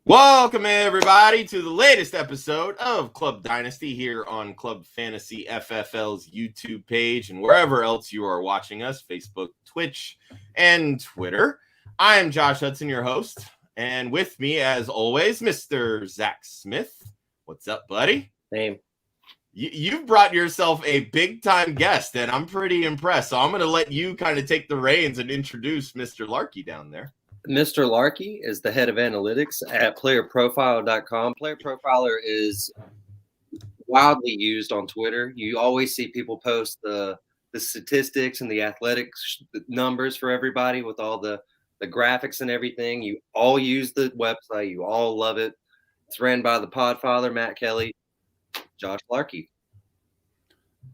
Welcome, everybody, to the latest episode of Club Dynasty here on Club Fantasy FFL's YouTube page and wherever else you are watching us, Facebook, Twitch, and Twitter. I am Josh Hudson, your host, and with me, as always, Mr. Zach Smith. What's up, buddy? Same. You've brought yourself a big-time guest, and I'm pretty impressed, so I'm going to let you kind of take the reins and introduce Mr. Larky down there. Mr. Larky is the head of analytics at playerprofile.com. Player Profiler is wildly used on Twitter. You always see people post the statistics and the athletics numbers for everybody with all the graphics and everything. You all use the website. You all love it. It's ran by the Podfather, Matt Kelly, Josh Larky.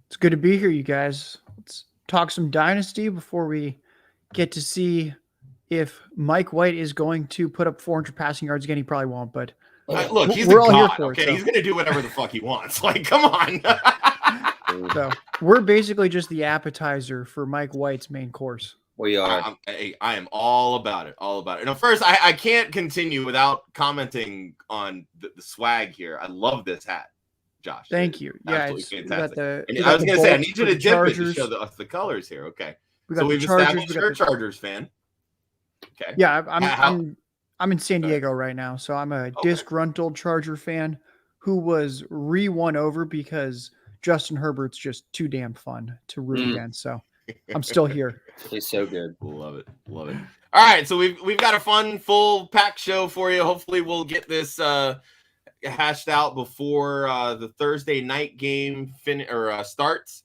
It's good to be here, you guys. Let's talk some Dynasty before we get to see if Mike White is going to put up 400 passing yards again. He probably won't, but look, he's we're the all god, here for okay? it. So. He's going to do whatever the fuck he wants. Like, come on. So we're basically just the appetizer for Mike White's main course. We are. I am all about it. All about it. Now, first, I can't continue without commenting on the swag here. I love this hat, Josh. Thank you. Yeah, it's fantastic. I was going to say, I need you to dip it to show us the colors here. Okay. So we've established you're a Chargers fan. Okay. Yeah, I'm in San Diego right now, so I'm a disgruntled Charger fan who was re-won over because Justin Herbert's just too damn fun to root against. So I'm still here. He's so good. Love it. Love it. All right, so we've got a fun full pack show for you. Hopefully we'll get this hashed out before the Thursday night game starts.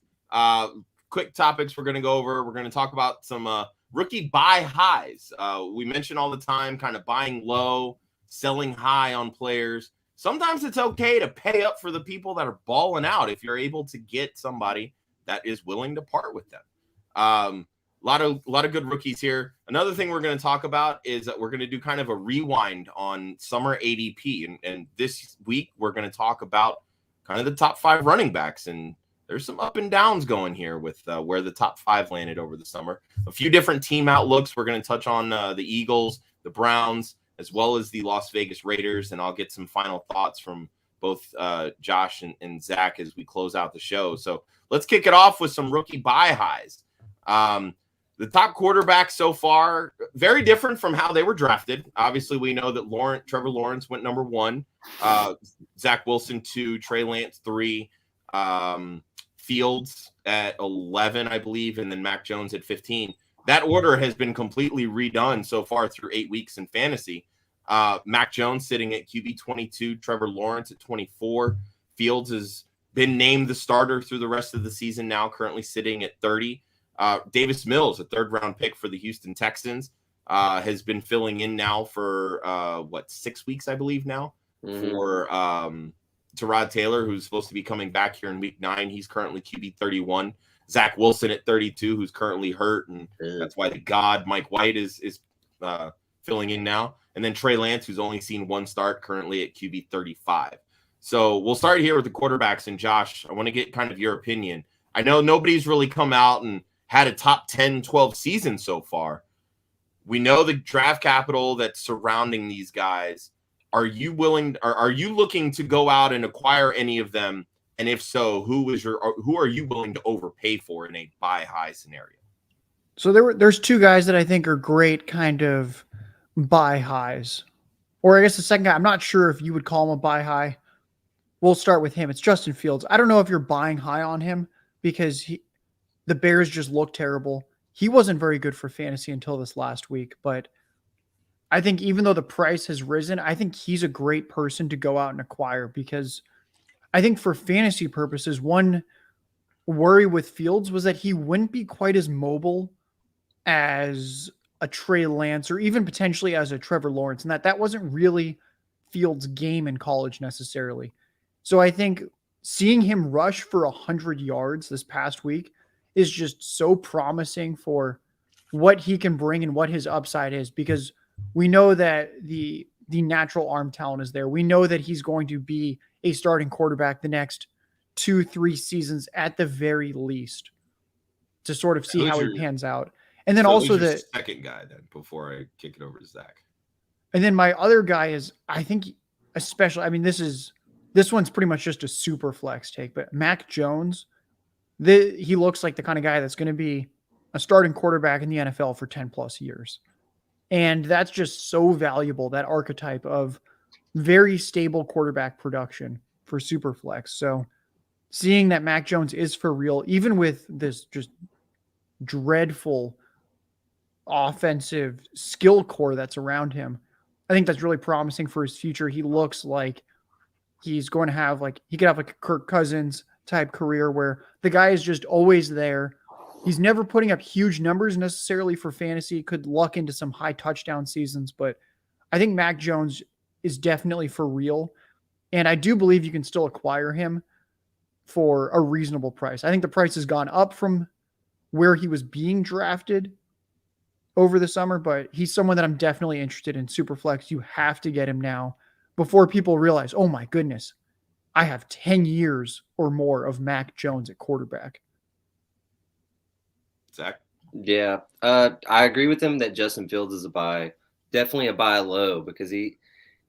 Quick topics we're going to go over. We're going to talk about some rookie buy highs. We mention all the time kind of buying low, selling high on players. Sometimes it's okay to pay up for the people that are balling out if you're able to get somebody that is willing to part with them. A lot of good rookies here. Another thing we're going to talk about is that we're going to do kind of a rewind on summer ADP. And this week we're going to talk about kind of the top 5 running backs, and there's some up and downs going here with where the top 5 landed over the summer. A few different team outlooks. We're going to touch on the Eagles, the Browns, as well as the Las Vegas Raiders, and I'll get some final thoughts from both Josh and Zach as we close out the show. So let's kick it off with some rookie buy highs. The top quarterbacks so far, very different from how they were drafted. Obviously, we know that Trevor Lawrence went number 1, Zach Wilson 2, Trey Lance 3, Fields at 11, I believe, and then Mac Jones at 15. That order has been completely redone so far through 8 weeks in fantasy. Mac Jones sitting at QB 22, Trevor Lawrence at 24. Fields has been named the starter through the rest of the season now, currently sitting at 30. Davis Mills, a third-round pick for the Houston Texans, has been filling in now for, 6 weeks, I believe now, for Tyrod Taylor, who's supposed to be coming back here in week 9. He's currently QB 31. Zach Wilson at 32, who's currently hurt, and that's why the god Mike White is filling in now. And then Trey Lance, who's only seen 1 start, currently at QB 35. So we'll start here with the quarterbacks. And Josh, I want to get kind of your opinion. I know nobody's really come out and had a top 10, 12 season so far. We know the draft capital that's surrounding these guys. Are you looking to go out and acquire any of them? And if so, who are you willing to overpay for in a buy high scenario? So there's 2 guys that I think are great kind of buy highs. Or I guess the second guy, I'm not sure if you would call him a buy high. We'll start with him. It's Justin Fields. I don't know if you're buying high on him because the Bears just look terrible. He wasn't very good for fantasy until this last week, but I think even though the price has risen, I think he's a great person to go out and acquire because I think for fantasy purposes, one worry with Fields was that he wouldn't be quite as mobile as a Trey Lance or even potentially as a Trevor Lawrence, and that wasn't really Fields' game in college necessarily. So I think seeing him rush for 100 yards this past week is just so promising for what he can bring and what his upside is, because we know that the natural arm talent is there. We know that he's going to be a starting quarterback the next 2-3 seasons at the very least to sort of see how he pans out. And then also the second guy then before I kick it over to Zach. And then my other guy is, I think, especially, I mean, this one's pretty much just a super flex take, but Mac Jones, he looks like the kind of guy that's going to be a starting quarterback in the NFL for 10 plus years. And that's just so valuable, that archetype of very stable quarterback production for super flex. So seeing that Mac Jones is for real, even with this just dreadful offensive skill core that's around him, I think that's really promising for his future. He looks like he's going to have he could have a Kirk Cousins type career where the guy is just always there. He's never putting up huge numbers necessarily for fantasy. Could luck into some high touchdown seasons, but I think Mac Jones is definitely for real. And I do believe you can still acquire him for a reasonable price. I think the price has gone up from where he was being drafted over the summer, but he's someone that I'm definitely interested in Superflex. You have to get him now before people realize, oh my goodness, I have 10 years or more of Mac Jones at quarterback. Zach? Yeah, I agree with him that Justin Fields is a buy. Definitely a buy low because he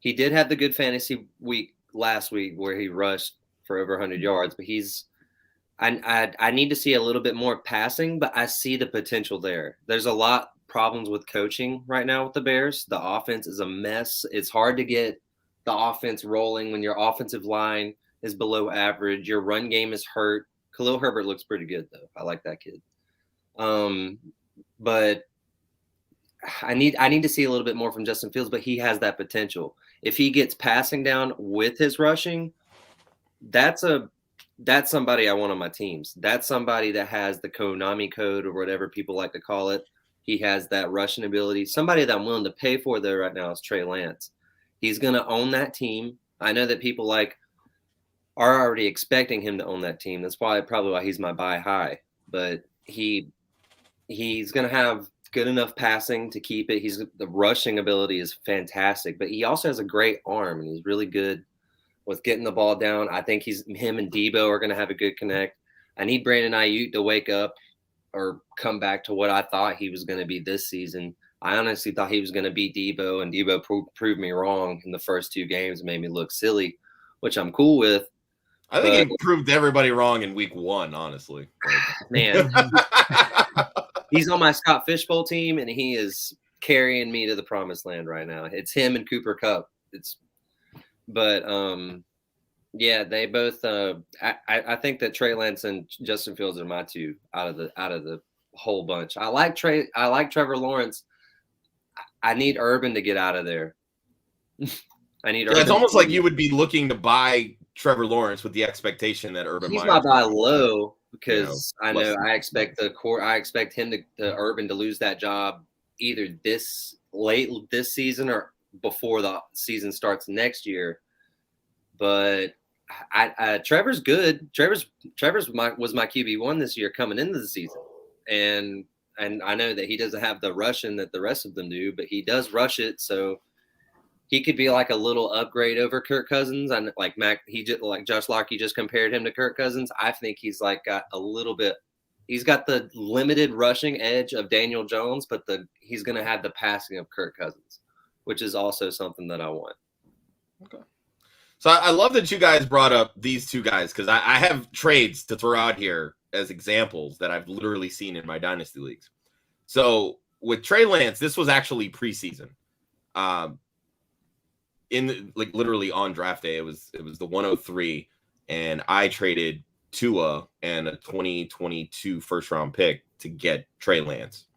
did have the good fantasy week last week where he rushed for over 100 yards, but I need to see a little bit more passing, but I see the potential there. There's a lot problems with coaching right now with the Bears. The offense is a mess. It's hard to get the offense rolling when your offensive line is below average. Your run game is hurt. Khalil Herbert looks pretty good though. I like that kid. But I need to see a little bit more from Justin Fields, but he has that potential. If he gets passing down with his rushing, that's somebody I want on my teams. That's somebody that has the Konami code or whatever people like to call it. He has that rushing ability. Somebody that I'm willing to pay for there right now is Trey Lance. He's going to own that team. I know that people are already expecting him to own that team. That's probably why he's my buy high. But he's going to have good enough passing to keep it. The rushing ability is fantastic, but he also has a great arm and he's really good with getting the ball down. I think him and Debo are going to have a good connect. I need Brandon Ayuk to wake up or come back to what I thought he was going to be this season. I honestly thought he was going to be Debo, and Debo proved me wrong in the first two games and made me look silly, which I'm cool with. I think he proved everybody wrong in week one, honestly. Man, he's on my Scott Fishbowl team, and he is carrying me to the promised land right now. It's him and Cooper Kupp. Yeah, they both. I think that Trey Lance and Justin Fields are my two out of the whole bunch. I like Trevor Lawrence. I need Urban to get out of there. It's almost like you would be looking to buy Trevor Lawrence with the expectation that Urban. He's my buy low because I expect him to Urban to lose that job either late this season or before the season starts next year. But Trevor's good. Trevor's was my QB1 this year coming into the season, and I know that he doesn't have the rushing that the rest of them do, but he does rush it, so he could be like a little upgrade over Kirk Cousins. And like Josh Larky just compared him to Kirk Cousins. I think he's got a little bit. He's got the limited rushing edge of Daniel Jones, but he's going to have the passing of Kirk Cousins, which is also something that I want. Okay. So I love that you guys brought up these two guys because I have trades to throw out here as examples that I've literally seen in my dynasty leagues. So with Trey Lance, this was actually preseason. Literally on draft day, it was the 103, and I traded Tua and a 2022 first round pick to get Trey Lance.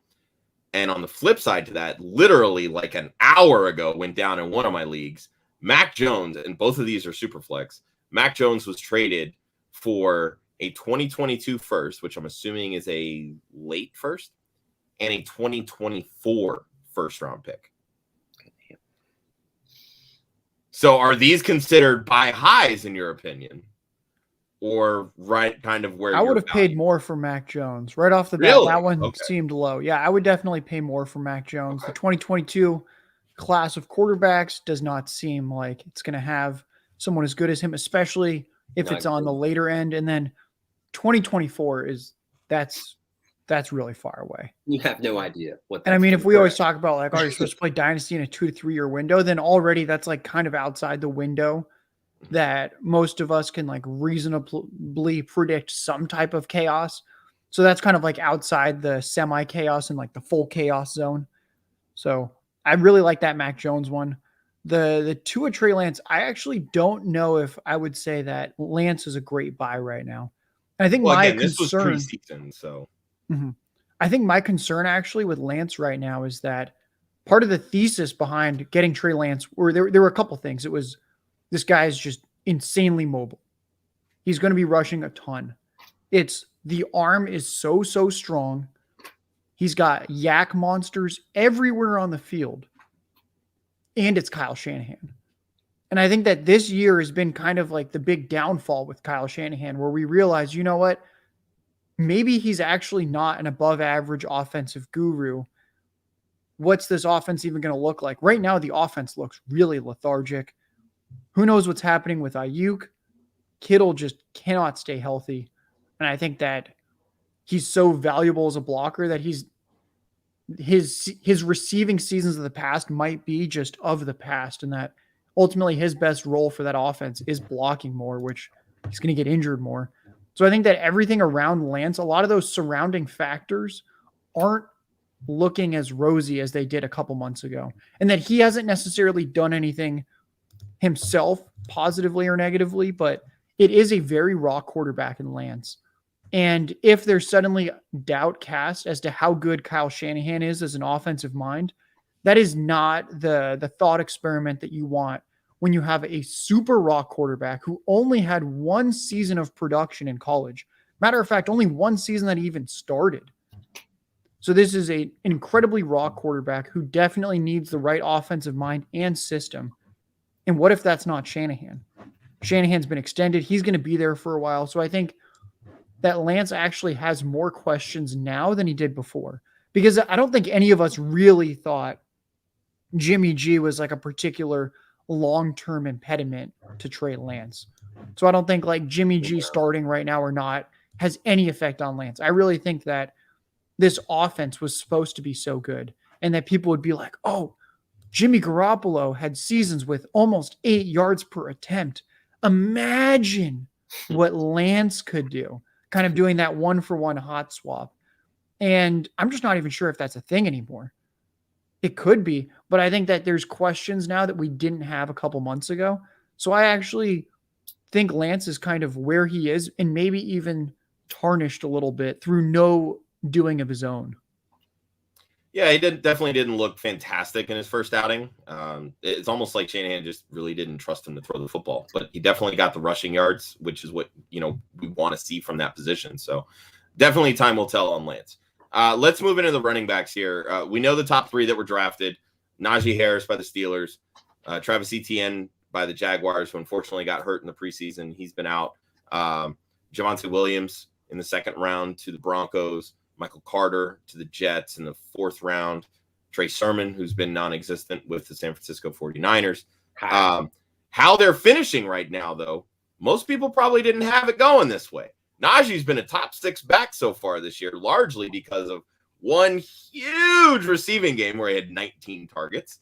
And on the flip side to that, literally like an hour ago, went down in one of my leagues. Mac Jones, and both of these are super flex. Mac Jones was traded for a 2022 first, which I'm assuming is a late first, and a 2024 first round pick. So are these considered buy highs in your opinion? Or right kind of where I would have paid more for Mac Jones. Right off the bat, that one seemed low. Yeah, I would definitely pay more for Mac Jones. Okay. The 2022 class of quarterbacks does not seem like it's going to have someone as good as him, especially if it's on the later end. And then 2024 that's that's really far away. You have no idea what that's And I mean, if we correct. always talk about like, oh, you're supposed to play Dynasty in a 2 to 3 year window, then already that's like kind of outside the window that most of us can like reasonably predict some type of chaos. So that's kind of like outside the semi chaos and like the full chaos zone. So I really like that Mac Jones one. The Tua Trey Lance, I actually don't know if I would say that Lance is a great buy right now. And I think my again, this was concern, preseason, so I think my concern actually with Lance right now is that part of the thesis behind getting Trey Lance, or there were a couple things. It was this guy is just insanely mobile. He's going to be rushing a ton. It's the arm is so strong. He's got yak monsters everywhere on the field. And it's Kyle Shanahan. And I think that this year has been kind of like the big downfall with Kyle Shanahan, where we realize, you know what? Maybe he's actually not an above average offensive guru. What's this offense even going to look like? Right now, the offense looks really lethargic. Who knows what's happening with Ayuk? Kittle just cannot stay healthy. And I think that he's so valuable as a blocker that his receiving seasons of the past might be just of the past, and that ultimately his best role for that offense is blocking more, which he's going to get injured more. So I think that everything around Lance, a lot of those surrounding factors aren't looking as rosy as they did a couple months ago, and that he hasn't necessarily done anything himself positively or negatively, but it is a very raw quarterback in Lance. And if there's suddenly doubt cast as to how good Kyle Shanahan is as an offensive mind, that is not the thought experiment that you want when you have a super raw quarterback who only had one season of production in college. Matter of fact, only one season that he even started. So this is an incredibly raw quarterback who definitely needs the right offensive mind and system. And what if that's not Shanahan? Shanahan's been extended. He's going to be there for a while. So I think that Lance actually has more questions now than he did before, because I don't think any of us really thought Jimmy G was like a particular long-term impediment to Trey Lance. So I don't think like Jimmy G starting right now or not has any effect on Lance. I really think that this offense was supposed to be so good and that people would be like, oh, Jimmy Garoppolo had seasons with almost 8 yards per attempt. Imagine what Lance could do, kind of doing that 1-for-1 hot swap. And I'm just not even sure if that's a thing anymore. It could be, but I think that there's questions now that we didn't have a couple months ago. So I actually think Lance is kind of where he is and maybe even tarnished a little bit through no doing of his own. Yeah, he definitely didn't look fantastic in his first outing. It's almost like Shanahan just really didn't trust him to throw the football, but he definitely got the rushing yards, which is what, we want to see from that position. So definitely time will tell on Lance. Let's move into the running backs here. We know the top 3 that were drafted: Najee Harris by the Steelers, Travis Etienne by the Jaguars, who unfortunately got hurt in the preseason. He's been out. Javonte Williams in the 2nd round to the Broncos, Michael Carter to the Jets in the 4th round, Trey Sermon, who's been non-existent with the San Francisco 49ers. How they're finishing right now, though, most people probably didn't have it going this way. Najee's been a top 6 back so far this year, largely because of one huge receiving game where he had 19 targets.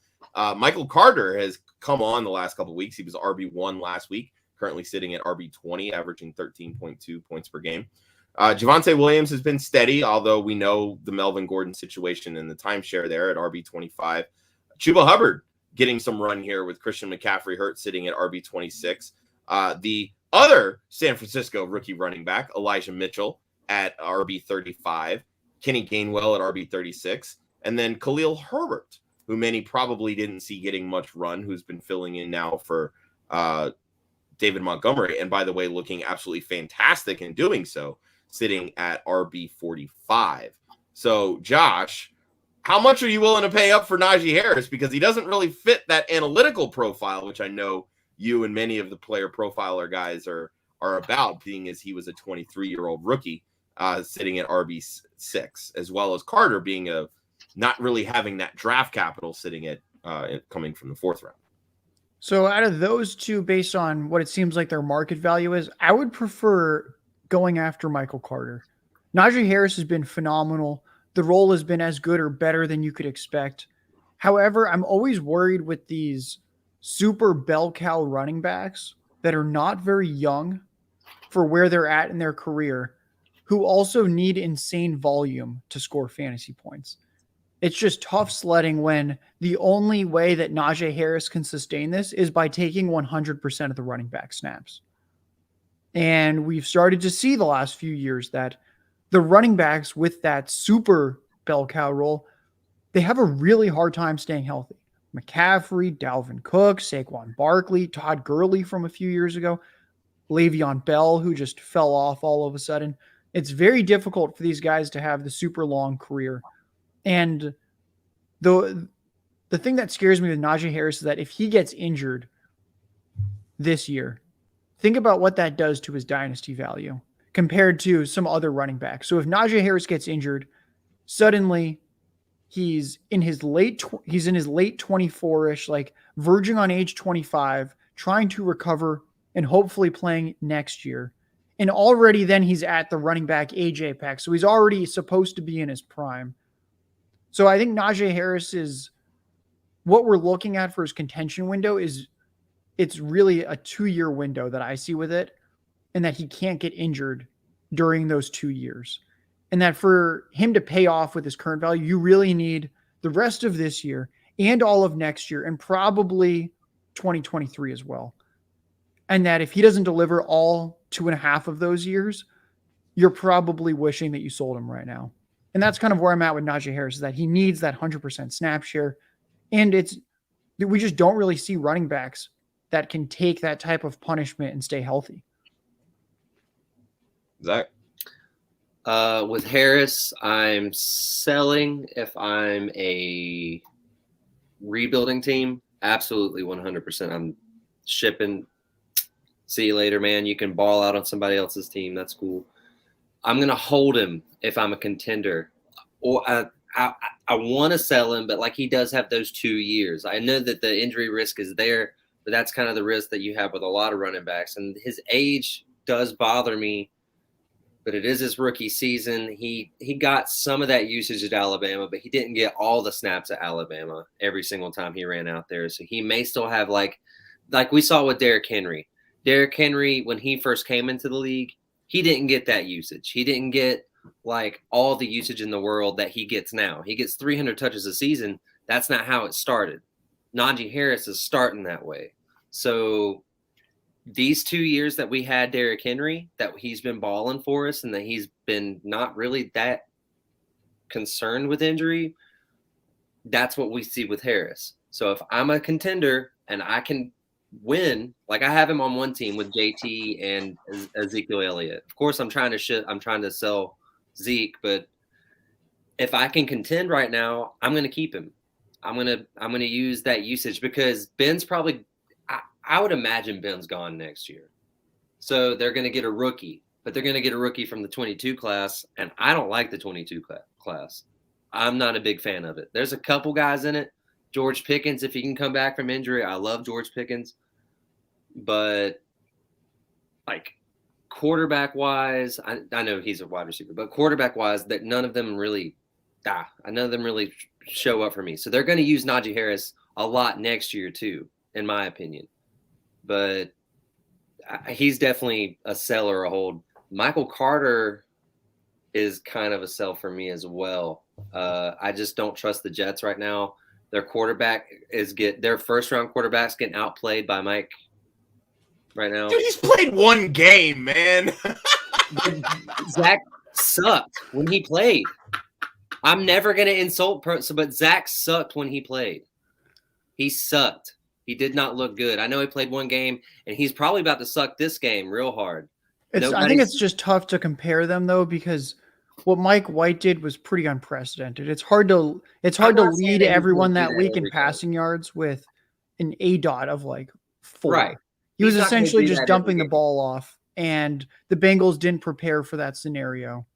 Michael Carter has come on the last couple of weeks. He was RB1 last week, currently sitting at RB20, averaging 13.2 points per game. Javonte Williams has been steady, although we know the Melvin Gordon situation and the timeshare there at RB25. Chuba Hubbard getting some run here with Christian McCaffrey hurt, sitting at RB26. The other San Francisco rookie running back, Elijah Mitchell, at RB35. Kenny Gainwell at RB36. And then Khalil Herbert, who many probably didn't see getting much run, who's been filling in now for David Montgomery. And by the way, looking absolutely fantastic in doing so, sitting at RB45. So, Josh, how much are you willing to pay up for Najee Harris? Because he doesn't really fit that analytical profile, which I know you and many of the player profiler guys are about, being as he was a 23-year-old rookie sitting at RB6, as well as Carter being not really having that draft capital sitting at coming from the 4th round. So out of those two, based on what it seems like their market value is, I would prefer going after Michael Carter. Najee Harris has been phenomenal. The role has been as good or better than you could expect. However, I'm always worried with these super bell cow running backs that are not very young for where they're at in their career, who also need insane volume to score fantasy points. It's just tough sledding when the only way that Najee Harris can sustain this is by taking 100% of the running back snaps. And we've started to see the last few years that the running backs with that super bell cow role, they have a really hard time staying healthy. McCaffrey, Dalvin Cook, Saquon Barkley, Todd Gurley from a few years ago, Le'Veon Bell, who just fell off all of a sudden. It's very difficult for these guys to have the super long career. And the thing that scares me with Najee Harris is that if he gets injured this year, think about what that does to his dynasty value compared to some other running backs. So if Najee Harris gets injured, suddenly he's in his late 24-ish, like verging on age 25, trying to recover and hopefully playing next year. And already then he's at the running back age apex. So he's already supposed to be in his prime. So I think Najee Harris is what we're looking at for his contention window is it's really a 2-year window that I see with it, and that he can't get injured during those 2 years. And that for him to pay off with his current value, you really need the rest of this year and all of next year and probably 2023 as well. And that if he doesn't deliver all 2.5 of those years, you're probably wishing that you sold him right now. And that's kind of where I'm at with Najee Harris, is that he needs that 100% snap share. And we just don't really see running backs that can take that type of punishment and stay healthy. Zach? With Harris, I'm selling if I'm a rebuilding team. Absolutely 100%. I'm shipping. See you later, man. You can ball out on somebody else's team. That's cool. I'm going to hold him if I'm a contender. Or I want to sell him, but like he does have those 2 years. I know that the injury risk is there, but that's kind of the risk that you have with a lot of running backs. And his age does bother me, but it is his rookie season. He got some of that usage at Alabama, but he didn't get all the snaps at Alabama every single time he ran out there. So he may still have like we saw with Derrick Henry. Derrick Henry, when he first came into the league, he didn't get that usage. He didn't get like all the usage in the world that he gets now. He gets 300 touches a season. That's not how it started. Najee Harris is starting that way. So these 2 years that we had Derrick Henry, that he's been balling for us and that he's been not really that concerned with injury, that's what we see with Harris. So if I'm a contender and I can win, like I have him on one team with JT and Ezekiel Elliott. Of course, I'm trying to sell Zeke, but if I can contend right now, I'm going to keep him. I'm going to use that usage because Ben's probably I would imagine Ben's gone next year. So they're going to get a rookie, but they're going to get a rookie from the 22 class, and I don't like the 22 class. I'm not a big fan of it. There's a couple guys in it. George Pickens, if he can come back from injury, I love George Pickens. But like quarterback-wise, I know he's a wide receiver, but quarterback-wise, that none of them really show up for me. So they're going to use Najee Harris a lot next year too, in my opinion. But he's definitely a sell or a hold. Michael Carter is kind of a sell for me as well. I just don't trust the Jets right now. Their quarterback their first-round quarterback's getting outplayed by Mike right now. Dude, he's played one game, man. Zach sucked when he played. I'm never going to insult but Zach sucked when he played. He sucked. He did not look good. I know he played one game, and he's probably about to suck this game real hard. I think it's just tough to compare them, though, because what Mike White did was pretty unprecedented. It's hard to lead everyone that week in passing yards with an ADOT of like 4. Right. He was essentially just dumping the ball off, and the Bengals didn't prepare for that scenario.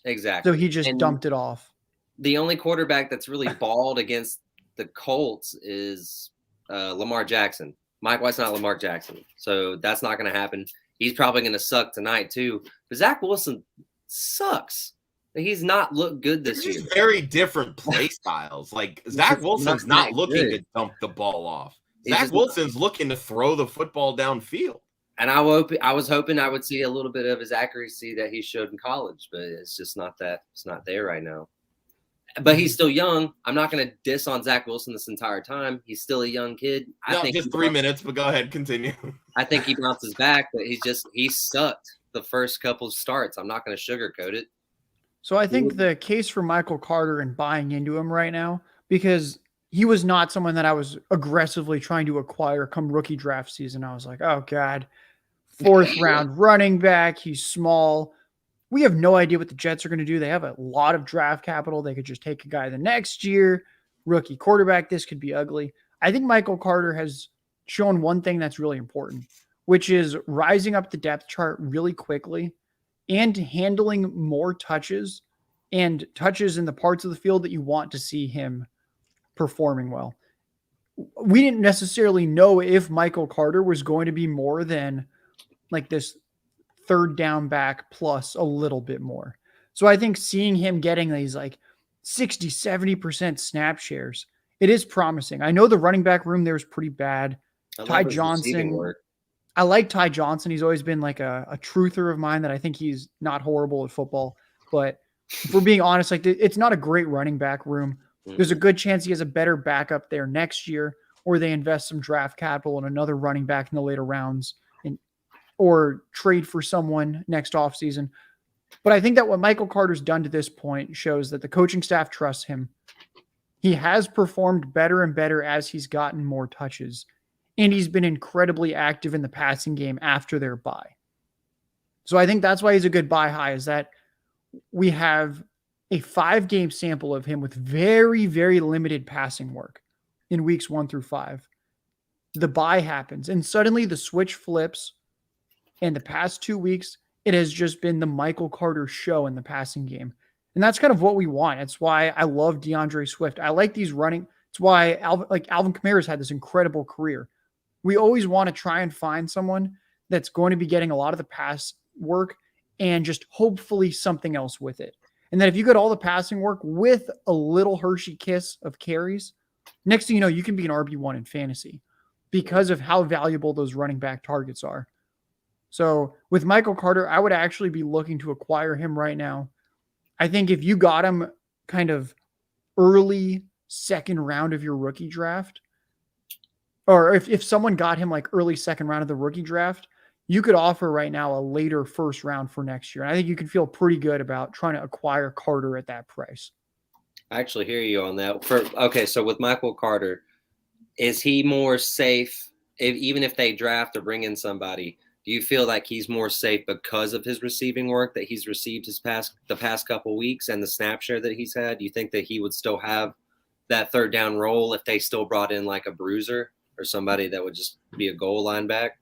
Exactly. So he just dumped it off. The only quarterback that's really balled against the Colts is Lamar Jackson. Mike White's not Lamar Jackson, so that's not going to happen. He's probably going to suck tonight too. But Zach Wilson sucks. He's not looked good this It's year. just very different play styles. Like Zach Wilson's not looking to dump the ball off. Zach Wilson's looking to throw the football downfield. And I was hoping I would see a little bit of his accuracy that he showed in college, but it's just not that. It's not there right now. But he's still young. I'm not going to diss on Zach Wilson this entire time. He's still a young kid. I think just 3 minutes, but go ahead, continue. I think he bounces back, but he sucked the first couple of starts. I'm not going to sugarcoat it. So I think the case for Michael Carter and buying into him right now, because he was not someone that I was aggressively trying to acquire come rookie draft season. I was like, oh God, 4th round running back. He's small. We have no idea what the Jets are going to do. They have a lot of draft capital. They could just take a guy the next year. Rookie quarterback. This could be ugly. I think Michael Carter has shown one thing that's really important, which is rising up the depth chart really quickly and handling more touches and touches in the parts of the field that you want to see him performing well. We didn't necessarily know if Michael Carter was going to be more than like this 3rd down back plus a little bit more. So I think seeing him getting these like 60, 70% snap shares, it is promising. I know the running back room there is pretty bad. Ty Johnson. I like Ty Johnson. He's always been like a truther of mine that I think he's not horrible at football. But if we're being honest, like it's not a great running back room. There's a good chance he has a better backup there next year, or they invest some draft capital in another running back in the later rounds or trade for someone next offseason. But I think that what Michael Carter's done to this point shows that the coaching staff trusts him. He has performed better and better as he's gotten more touches. And he's been incredibly active in the passing game after their bye. So I think that's why he's a good buy high, is that we have a 5-game sample of him with very, very limited passing work in weeks 1 through 5. The bye happens, and suddenly the switch flips. And the past 2 weeks, it has just been the Michael Carter show in the passing game. And that's kind of what we want. It's why I love DeAndre Swift. I like these running. It's why Alvin Kamara's had this incredible career. We always want to try and find someone that's going to be getting a lot of the pass work and just hopefully something else with it. And then if you get all the passing work with a little Hershey kiss of carries, next thing you know, you can be an RB1 in fantasy because of how valuable those running back targets are. So with Michael Carter, I would actually be looking to acquire him right now. I think if you got him kind of early 2nd round of your rookie draft, or if someone got him like early 2nd round of the rookie draft, you could offer right now a later 1st round for next year. And I think you can feel pretty good about trying to acquire Carter at that price. I actually hear you on that. So with Michael Carter, is he more safe even if they draft or bring in somebody? Do you feel like he's more safe because of his receiving work that he's received the past couple weeks and the snap share that he's had? Do you think that he would still have that 3rd down role if they still brought in like a bruiser or somebody that would just be a goal line back?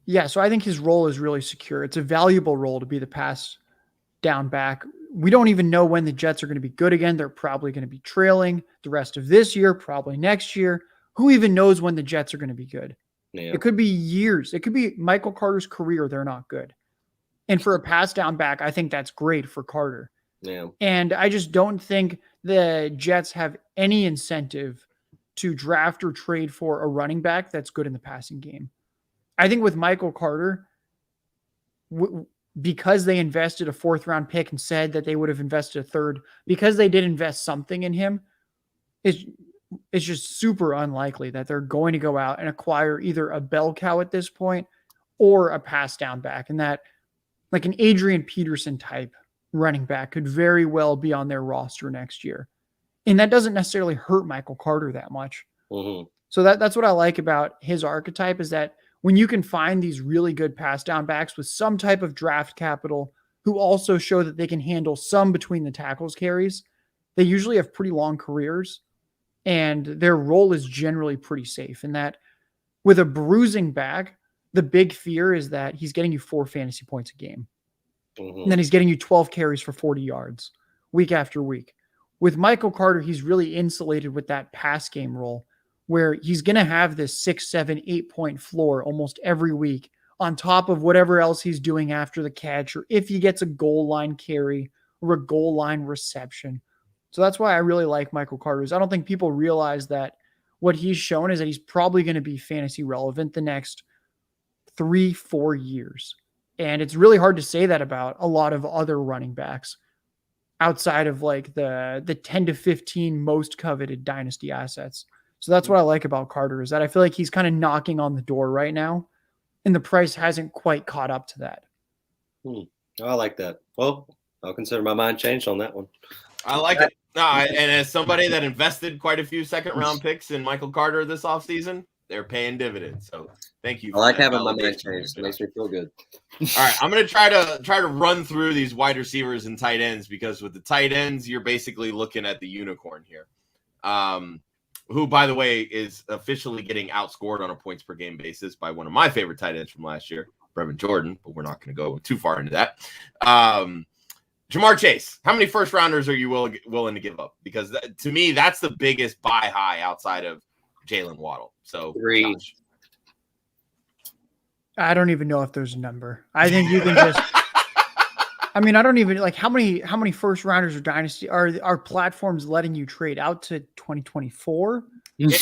Yeah, so I think his role is really secure. It's a valuable role to be the pass down back. We don't even know when the Jets are going to be good again. They're probably going to be trailing the rest of this year, probably next year. Who even knows when the Jets are going to be good? Yeah. It could be years. It could be Michael Carter's career. They're not good. And for a pass down back, I think that's great for Carter. Yeah. And I just don't think the Jets have any incentive to draft or trade for a running back that's good in the passing game. I think with Michael Carter, because they invested a 4th round pick and said that they would have invested a 3rd, because they did invest something in him, it's just super unlikely that they're going to go out and acquire either a bell cow at this point or a pass down back. And that like an Adrian Peterson type running back could very well be on their roster next year. And that doesn't necessarily hurt Michael Carter that much. Mm-hmm. So that's what I like about his archetype, is that when you can find these really good pass down backs with some type of draft capital who also show that they can handle some between the tackles carries, they usually have pretty long careers and their role is generally pretty safe. And that with a bruising back, the big fear is that he's getting you 4 fantasy points a game. Mm-hmm. And then he's getting you 12 carries for 40 yards week after week. With Michael Carter, he's really insulated with that pass game role where he's going to have this 6, 7, 8 point floor almost every week on top of whatever else he's doing after the catch, or if he gets a goal line carry or a goal line reception. So that's why I really like Michael Carter. I don't think people realize that what he's shown is that he's probably going to be fantasy relevant the next 3-4 years. And it's really hard to say that about a lot of other running backs outside of like the 10 to 15 most coveted dynasty assets. So that's what I like about Carter, is that I feel like he's kind of knocking on the door right now, and the price hasn't quite caught up to that. Oh, I like that. Well, I'll consider my mind changed on that one. I like it. No, and as somebody that invested quite a few second-round picks in Michael Carter this offseason, they're paying dividends. So thank you. I like having my mind changed. It makes me feel good. All right, I'm going to try to run through these wide receivers and tight ends, because with the tight ends, you're basically looking at the unicorn here, who, by the way, is officially getting outscored on a points per game basis by one of my favorite tight ends from last year, Brevin Jordan, but we're not going to go too far into that. Jamar Chase, how many first rounders are you willing to give up? Because to me, that's the biggest buy high outside of Jalen Waddle. So 3. Josh. I don't even know if there's a number. I think you can just. I mean, I don't even like how many first rounders or dynasty are platforms letting you trade out to 2024.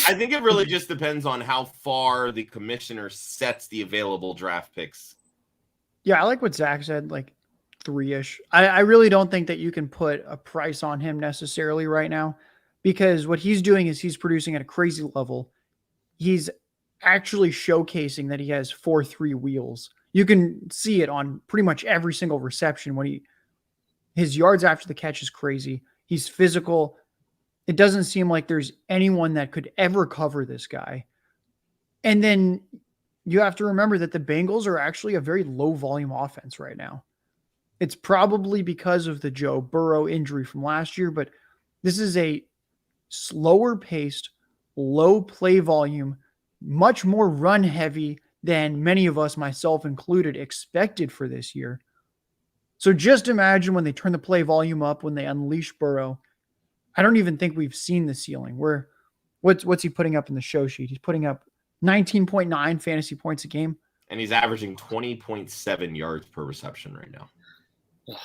I think it really just depends on how far the commissioner sets the available draft picks. Yeah, I like what Zach said, like 3-ish. I really don't think that you can put a price on him necessarily right now, because what he's doing is he's producing at a crazy level. He's actually showcasing that he has 4.3 wheels. You can see it on pretty much every single reception when his yards after the catch is crazy. He's physical. It doesn't seem like there's anyone that could ever cover this guy. And then you have to remember that the Bengals are actually a very low volume offense right now. It's probably because of the Joe Burrow injury from last year, but this is a slower paced, low play volume, much more run heavy than many of us, myself included, expected for this year. So just imagine when they turn the play volume up, when they unleash Burrow. I don't even think we've seen the ceiling. What's he putting up in the show sheet? He's putting up 19.9 fantasy points a game. And he's averaging 20.7 yards per reception right now.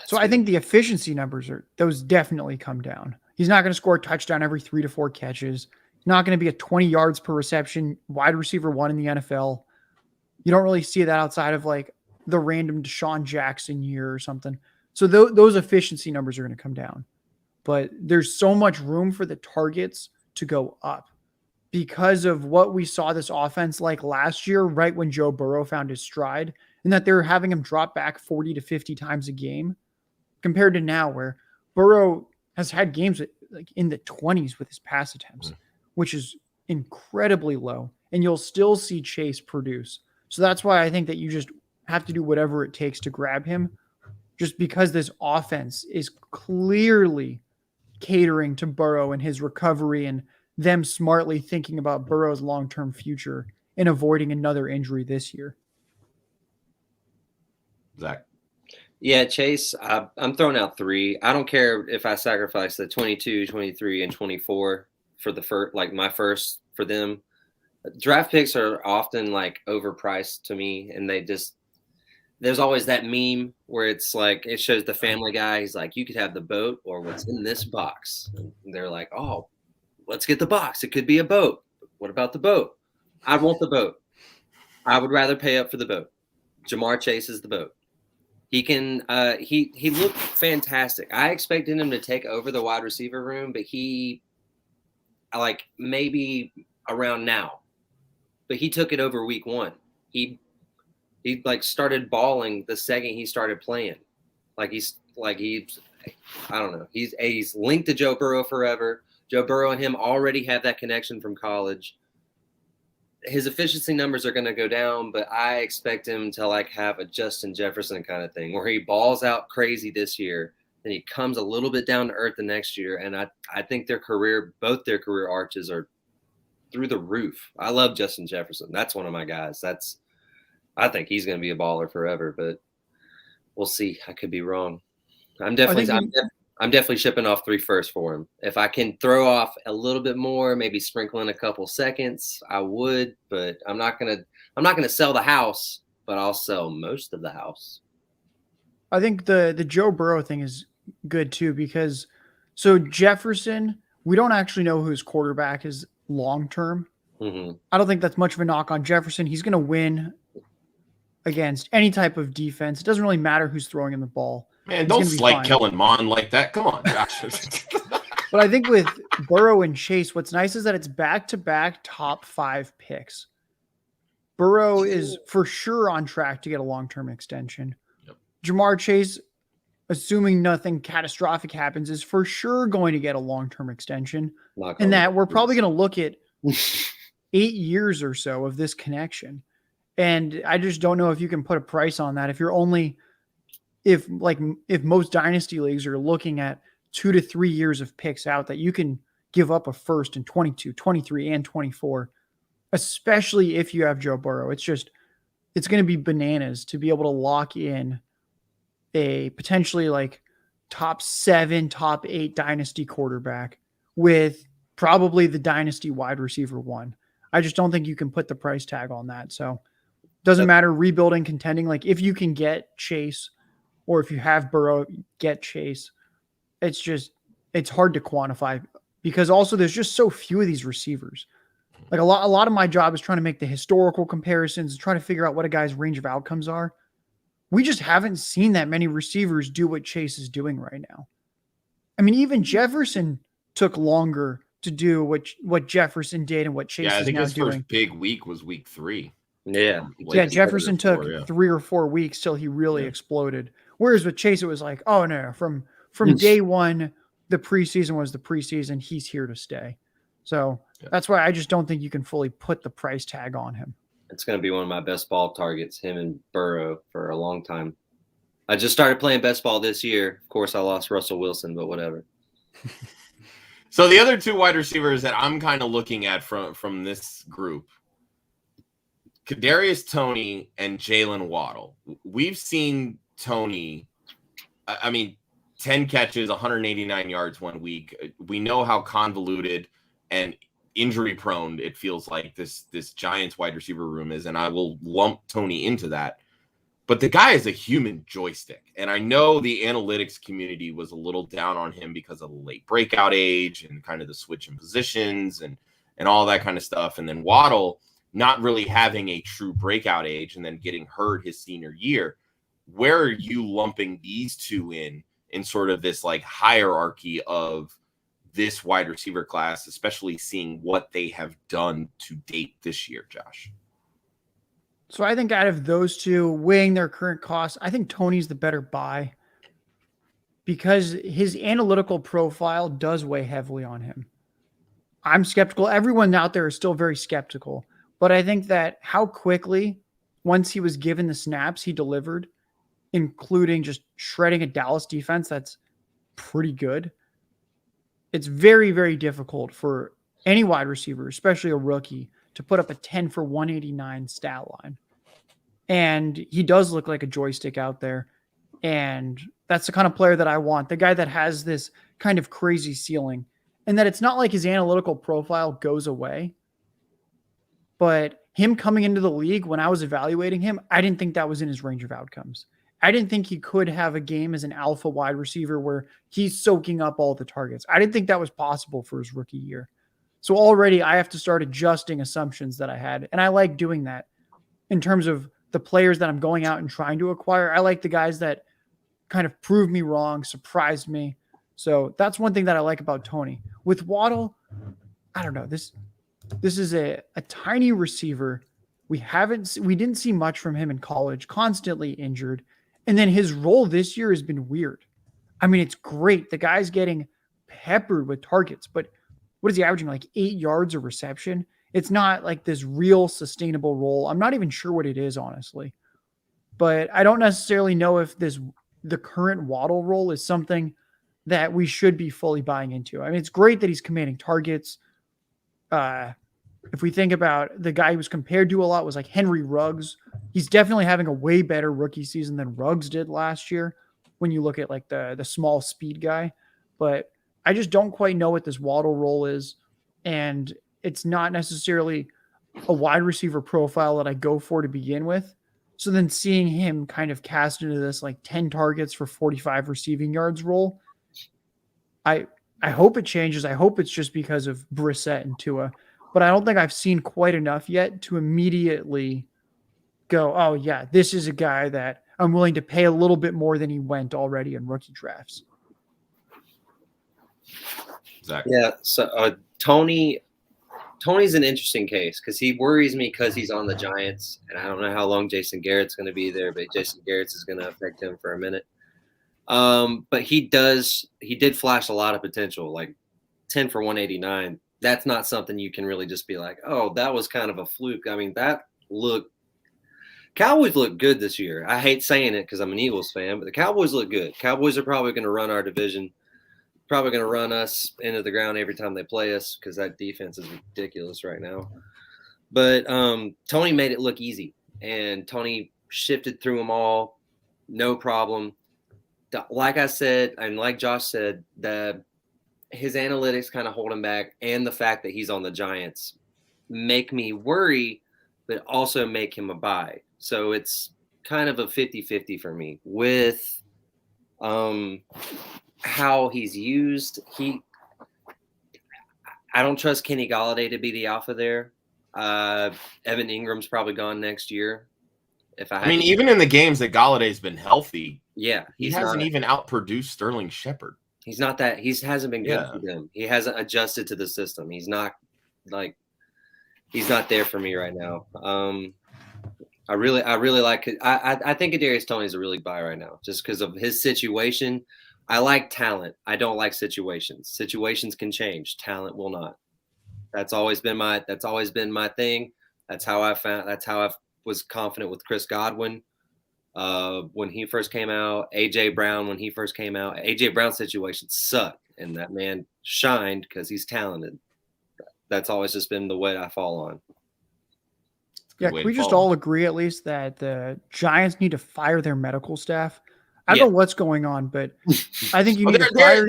So I think the efficiency numbers those definitely come down. He's not going to score a touchdown every 3 to 4 catches. He's not going to be a 20 yards per reception wide receiver 1 in the NFL. You don't really see that outside of like the random Deshaun Jackson year or something. So those efficiency numbers are going to come down. But there's so much room for the targets to go up because of what we saw this offense like last year, right when Joe Burrow found his stride, and that they're having him drop back 40 to 50 times a game compared to now where Burrow has had games like in the 20s with his pass attempts, which is incredibly low. And you'll still see Chase produce. So that's why I think that you just have to do whatever it takes to grab him, just because this offense is clearly catering to Burrow and his recovery and them smartly thinking about Burrow's long-term future and avoiding another injury this year. Zach. Yeah, Chase, I'm throwing out 3. I don't care if I sacrifice the 22, 23, and 24 for the first, like my first for them. Draft picks are often like overpriced to me, and there's always that meme where it's like it shows the Family Guy. He's like, you could have the boat or what's in this box. And they're like, oh, let's get the box. It could be a boat. What about the boat? I want the boat. I would rather pay up for the boat. Jamar Chase is the boat. He can he looked fantastic. I expected him to take over the wide receiver room, but he like maybe around now. But he took it over week 1. He like started balling the second he started playing. He's I don't know. He's linked to Joe Burrow forever. Joe Burrow and him already have that connection from college. His efficiency numbers are going to go down, but I expect him to like have a Justin Jefferson kind of thing where he balls out crazy this year, then he comes a little bit down to earth the next year. And I think both their career arches are through the roof. I love Justin Jefferson. That's one of my guys. I think he's going to be a baller forever, but we'll see. I could be wrong. I'm definitely shipping off 3 firsts for him. If I can throw off a little bit more, maybe sprinkle in a couple seconds, I would, but I'm not going to sell the house, but I'll sell most of the house. I think the Joe Burrow thing is good too, because so Jefferson, we don't actually know who his quarterback is long term. Mm-hmm. I don't think that's much of a knock on Jefferson. He's going to win against any type of defense. It doesn't really matter who's throwing him the ball. Man, He's don't gonna be slight fine. Kellen Mond like that. Come on, Josh. But I think with Burrow and Chase, what's nice is that it's back-to-back top 5 picks. Burrow is for sure on track to get a long-term extension. Yep. Jamar Chase, assuming nothing catastrophic happens, is for sure going to get a long-term extension. And that we're probably going to look at 8 years or so of this connection. And I just don't know if you can put a price on that. If most dynasty leagues are looking at 2 to 3 years of picks out, that you can give up a first in 22, 23, and 24, especially if you have Joe Burrow. It's going to be bananas to be able to lock in a potentially like top 7, top 8 dynasty quarterback with probably the dynasty wide receiver 1. I just don't think you can put the price tag on that. So doesn't matter rebuilding, contending. Like if you can get Chase, or if you have Burrow, get Chase. It's hard to quantify, because also there's just so few of these receivers. Like a lot of my job is trying to make the historical comparisons, trying to figure out what a guy's range of outcomes are. We just haven't seen that many receivers do what Chase is doing right now. I mean, even Jefferson took longer to do what Jefferson did and what Chase I is think now his doing. first big week was week 3. Yeah. Jefferson took 3 or 4 weeks till he really exploded. Whereas with Chase, it was like, oh no, from day one, the preseason was the preseason. He's here to stay. So that's why I just don't think you can fully put the price tag on him. It's going to be one of my best ball targets, him and Burrow, for a long time. I just started playing best ball this year. Of course, I lost Russell Wilson, but whatever. So the other 2 wide receivers that I'm kind of looking at from this group, Kadarius Toney and Jalen Waddle. We've seen Toney, 10 catches, 189 yards 1 week. We know how convoluted and injury prone it feels like this Giants wide receiver room is, and I will lump Toney into that. But the guy is a human joystick, and I know the analytics community was a little down on him because of the late breakout age and kind of the switch in positions and all that kind of stuff. And then Waddle not really having a true breakout age and then getting hurt his senior year. Where are you lumping these 2 in sort of this like hierarchy of this wide receiver class, especially seeing what they have done to date this year, Josh? So I think out of those 2, weighing their current costs, I think Toney's the better buy, because his analytical profile does weigh heavily on him. I'm skeptical. Everyone out there is still very skeptical, but I think that how quickly, once he was given the snaps, he delivered, including just shredding a Dallas defense that's pretty good. It's very, very difficult for any wide receiver, especially a rookie, to put up a 10 for 189 stat line. And he does look like a joystick out there. And that's the kind of player that I want, the guy that has this kind of crazy ceiling, and that it's not like his analytical profile goes away. But him coming into the league, when I was evaluating him, I didn't think that was in his range of outcomes. I didn't think he could have a game as an alpha wide receiver where he's soaking up all the targets. I didn't think that was possible for his rookie year. So already I have to start adjusting assumptions that I had. And I like doing that in terms of the players that I'm going out and trying to acquire. I like the guys that kind of proved me wrong, surprised me. So that's one thing that I like about Toney. With Waddle, I don't know. This is a tiny receiver. We didn't see much from him in college, constantly injured. And then his role this year has been weird. I mean, it's great. The guy's getting peppered with targets, but what is he averaging? Like 8 yards a reception? It's not like this real sustainable role. I'm not even sure what it is, honestly. But I don't necessarily know if the current Waddle role is something that we should be fully buying into. I mean, it's great that he's commanding targets. If we think about the guy he was compared to a lot was like Henry Ruggs. He's definitely having a way better rookie season than Ruggs did last year when you look at like the small speed guy. But I just don't quite know what this Waddle role is. And it's not necessarily a wide receiver profile that I go for to begin with. So then seeing him kind of cast into this like 10 targets for 45 receiving yards role, I hope it changes. I hope it's just because of Brissett and Tua, but I don't think I've seen quite enough yet to immediately go, oh yeah, this is a guy that I'm willing to pay a little bit more than he went already in rookie drafts. Exactly. Yeah. So Tony's an interesting case because he worries me because he's on the Giants, and I don't know how long Jason Garrett's going to be there, but Jason Garrett's is going to affect him for a minute. But he did flash a lot of potential, like 10 for 189. That's not something you can really just be like, oh, that was kind of a fluke. I mean, Cowboys look good this year. I hate saying it because I'm an Eagles fan, but the Cowboys look good. Cowboys are probably going to run our division, probably going to run us into the ground every time they play us because that defense is ridiculous right now. But Tony made it look easy, and Tony shifted through them all, no problem. Like I said, and like Josh said, his analytics kind of hold him back, and the fact that he's on the Giants make me worry, but also make him a buy. So it's kind of a 50-50 for me with how he's used. I don't trust Kenny Golladay to be the alpha there. Evan Ingram's probably gone next year. Even in the games that Galladay's been healthy, he hasn't even outproduced Sterling Shepard. He's not that. He hasn't been good for them. He hasn't adjusted to the system. He's not there for me right now. I really like it. I think Kadarius Toney's a really buy right now just because of his situation. I like talent. I don't like situations. Situations can change. Talent will not. That's always been my thing. That's how I was confident with Chris Godwin when he first came out. AJ Brown when he first came out. AJ Brown's situation sucked, and that man shined because he's talented. That's always just been the way I fall on. Yeah, can we just all agree at least that the Giants need to fire their medical staff? I don't know what's going on, but I think you need to fire.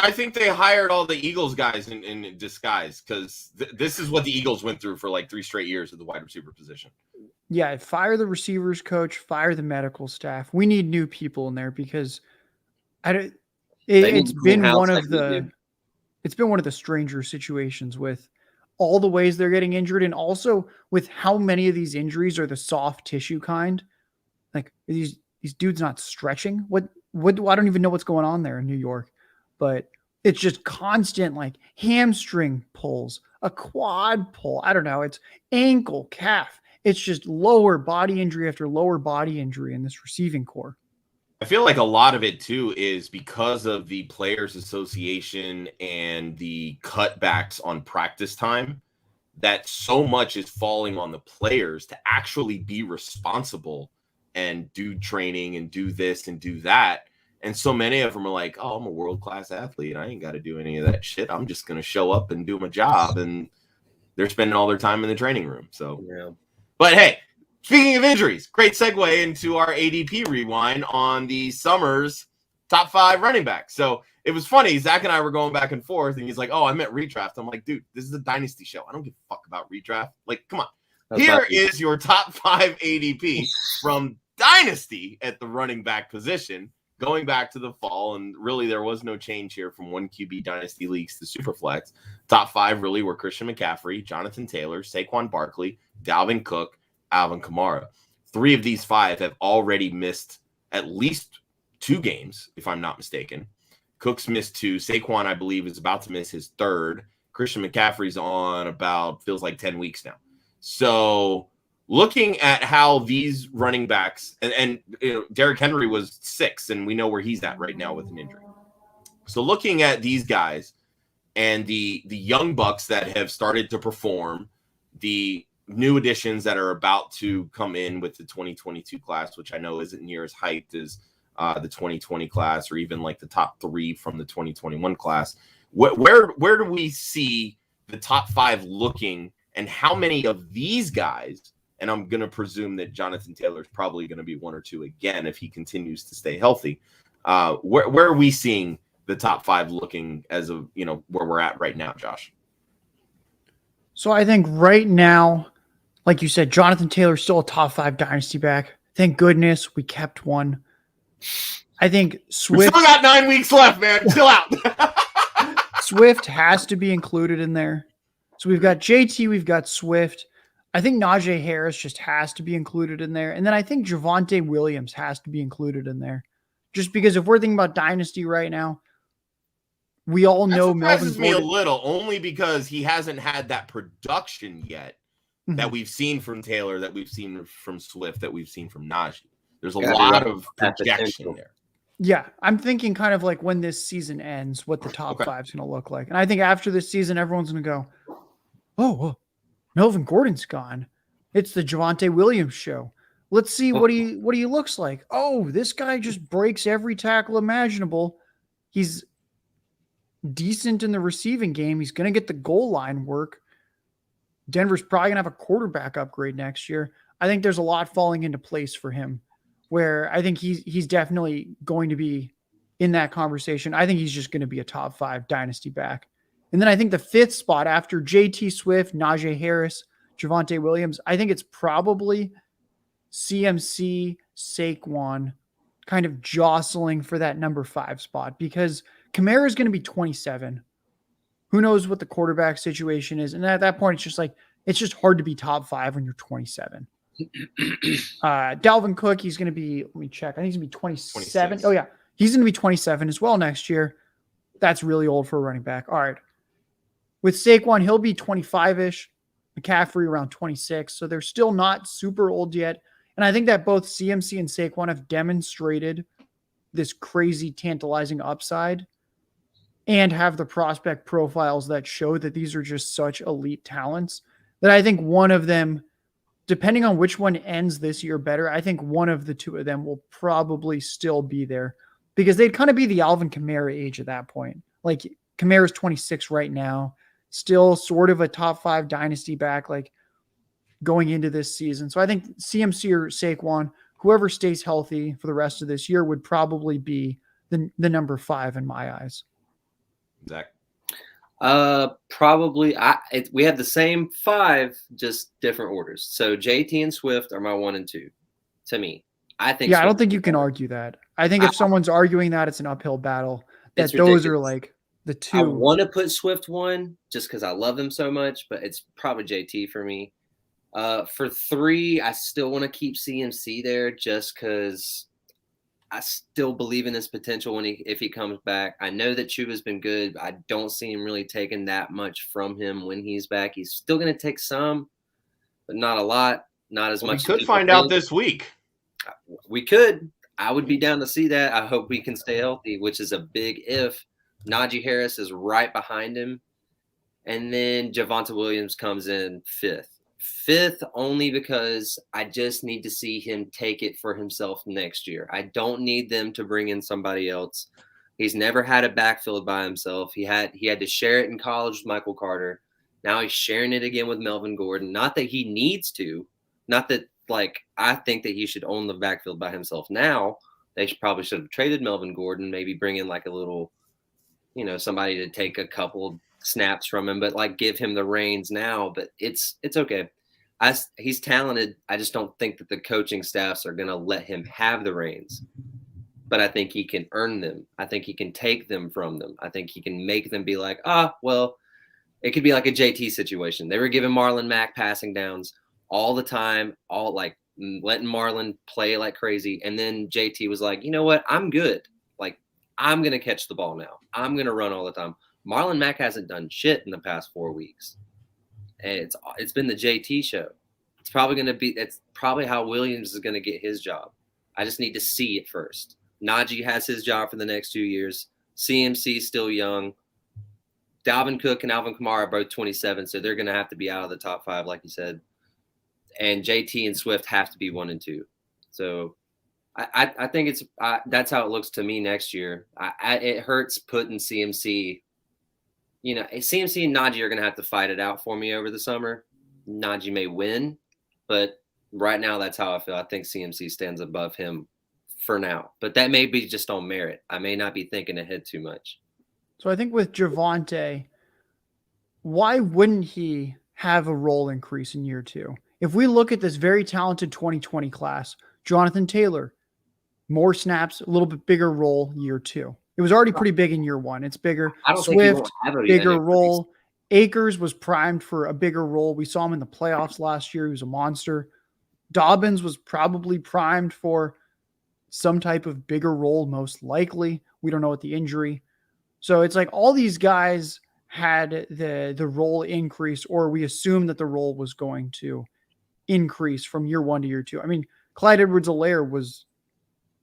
I think they hired all the Eagles guys in disguise because this is what the Eagles went through for like 3 straight years at the wide receiver position. Yeah, fire the receivers coach, fire the medical staff. We need new people in there because it's been one of the stranger situations with all the ways they're getting injured, and also with how many of these injuries are the soft tissue kind. Like these dudes not stretching. What I don't even know what's going on there in New York, but it's just constant like hamstring pulls, a quad pull. I don't know. It's ankle, calf. It's just lower body injury after lower body injury in this receiving core. I feel like a lot of it too is because of the Players Association and the cutbacks on practice time, that so much is falling on the players to actually be responsible and do training and do this and do that. And so many of them are like, oh, I'm a world-class athlete. I ain't got to do any of that shit. I'm just going to show up and do my job. And they're spending all their time in the training room. So, But hey, speaking of injuries, great segue into our ADP rewind on the summer's top 5 running backs. So it was funny. Zach and I were going back and forth, and he's like, oh, I meant redraft. I'm like, dude, this is a Dynasty show. I don't give a fuck about redraft. Like, come on. Here is your top 5 ADP from Dynasty at the running back position, going back to the fall. And really, there was no change here from 1 QB Dynasty leagues to Superflex. Top 5 really were Christian McCaffrey, Jonathan Taylor, Saquon Barkley, Dalvin Cook, Alvin Kamara. 3 of these 5 have already missed at least 2 games, if I'm not mistaken. Cook's missed 2. Saquon, I believe, is about to miss his 3rd. Christian McCaffrey's on about, feels like 10 weeks now. So looking at how these running backs, and you know, Derrick Henry was 6, and we know where he's at right now with an injury. So looking at these guys and the young bucks that have started to perform, the new additions that are about to come in with the 2022 class, which I know isn't near as hyped as the 2020 class or even like the top 3 from the 2021 class. Where do we see the top 5 looking, and how many of these guys, and I'm going to presume that Jonathan Taylor is probably going to be 1 or 2 again if he continues to stay healthy. Where are we seeing the top 5 looking as of, you know, where we're at right now, Josh? So I think right now, like you said, Jonathan Taylor's still a top 5 dynasty back. Thank goodness we kept one. I think We Swift. still got 9 weeks left, man. Chill out. Swift has to be included in there. So we've got JT, we've got Swift. I think Najee Harris just has to be included in there. And then I think Javonte Williams has to be included in there. Just because if we're thinking about Dynasty right now, we all know That Melvin surprises me a Gordon. little, only because he hasn't had that production yet that we've seen from Taylor, that we've seen from Swift, that we've seen from Najee. There's a lot of projection there. Yeah, I'm thinking kind of like when this season ends, what the top five is going to look like. And I think after this season, everyone's going to go, oh, Melvin Gordon's gone. It's the Javonte Williams show. Let's see what he looks like. Oh, this guy just breaks every tackle imaginable. He's decent in the receiving game. He's going to get the goal line work. Denver's probably going to have a quarterback upgrade next year. I think there's a lot falling into place for him, where I think he's definitely going to be in that conversation. I think he's just going to be a top 5 dynasty back. And then I think the 5th spot after JT Swift, Najee Harris, Javonte Williams, I think it's probably CMC, Saquon kind of jostling for that number 5 spot, because Kamara is going to be 27. Who knows what the quarterback situation is? And at that point, it's just hard to be top 5 when you're 27. Dalvin Cook, he's going to be, let me check. I think he's going to be 27. 26. Oh yeah. He's going to be 27 as well next year. That's really old for a running back. All right. With Saquon, he'll be 25-ish. McCaffrey around 26. So they're still not super old yet. And I think that both CMC and Saquon have demonstrated this crazy, tantalizing upside and have the prospect profiles that show that these are just such elite talents that I think one of them, depending on which one ends this year better, I think one of the two of them will probably still be there, because they'd kind of be the Alvin Kamara age at that point. Like Kamara's 26 right now, still sort of a top 5 dynasty back, like going into this season. So I think CMC or Saquon, whoever stays healthy for the rest of this year, would probably be the number 5 in my eyes. Zach? Probably. We have the same 5, just different orders. So JT and Swift are my 1 and 2. To me, I think. Yeah, I don't think you can argue that. I think if someone's arguing that, it's an uphill battle. That those are like the 2. I want to put Swift 1 just because I love him so much, but it's probably JT for me. For 3, I still want to keep CMC there just because I still believe in his potential if he comes back. I know that Chuba's been good. I don't see him really taking that much from him when he's back. He's still going to take some, but not a lot, not as much. We could find out this week. We could. I would be down to see that. I hope we can stay healthy, which is a big if. Najee Harris is right behind him. And then Javonta Williams comes in 5th. 5th only because I just need to see him take it for himself next year. I don't need them to bring in somebody else. He's never had a backfield by himself. He had to share it in college with Michael Carter. Now he's sharing it again with Melvin Gordon. Not that he needs to. Not that, I think that he should own the backfield by himself now. They probably should have traded Melvin Gordon, maybe bring in a little, somebody to take a couple snaps from him, but give him the reins now. But it's okay. He's talented. I just don't think that the coaching staffs are going to let him have the reins. But I think he can earn them. I think he can take them from them. I think he can make them be like, well, it could be like a JT situation. They were giving Marlon Mack passing downs all the time, letting Marlon play like crazy. And then JT was like, you know what? I'm good. I'm going to catch the ball now. I'm going to run all the time. Marlon Mack hasn't done shit in the past 4 weeks. And it's been the JT show. It's probably how Williams is going to get his job. I just need to see it first. Najee has his job for the next 2 years. CMC is still young. Dalvin Cook and Alvin Kamara are both 27, so they're going to have to be out of the top 5, like you said. And JT and Swift have to be 1 and 2. So I think that's how it looks to me next year. It hurts putting CMC. CMC and Najee are going to have to fight it out for me over the summer. Najee may win, but right now that's how I feel. I think CMC stands above him for now, but that may be just on merit. I may not be thinking ahead too much. So I think with Javonte, why wouldn't he have a role increase in year 2? If we look at this very talented 2020 class, Jonathan Taylor, more snaps, a little bit bigger role year 2. It was already pretty big in year 1. It's bigger. I don't think Swift, have a bigger role. Akers was primed for a bigger role. We saw him in the playoffs last year. He was a monster. Dobbins was probably primed for some type of bigger role, most likely. We don't know what the injury. So it's like all these guys had the role increase, or we assumed that the role was going to increase from year 1 to year 2. I mean, Clyde Edwards-Helaire was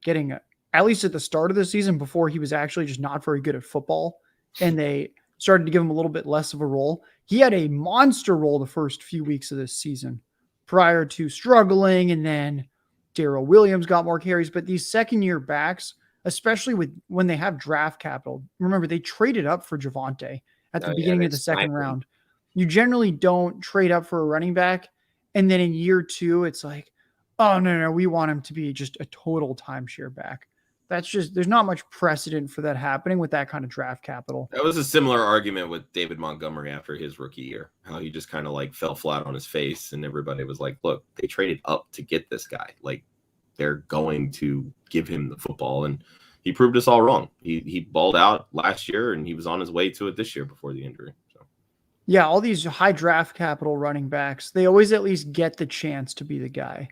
getting, at least at the start of the season, before he was actually just not very good at football, and they started to give him a little bit less of a role. He had a monster role the first few weeks of this season prior to struggling, and then Darrell Williams got more carries. But these second-year backs, especially when they have draft capital, remember, they traded up for Javonte at the beginning of the second round. You generally don't trade up for a running back, and then in year 2, it's like, oh, no, we want him to be just a total timeshare back. That's just, there's not much precedent for that happening with that kind of draft capital. That was a similar argument with David Montgomery after his rookie year, how he just kind of like fell flat on his face, and everybody was like, look, they traded up to get this guy. Like, they're going to give him the football. And he proved us all wrong. He balled out last year, and he was on his way to it this year before the injury. So, yeah, all these high draft capital running backs, they always at least get the chance to be the guy.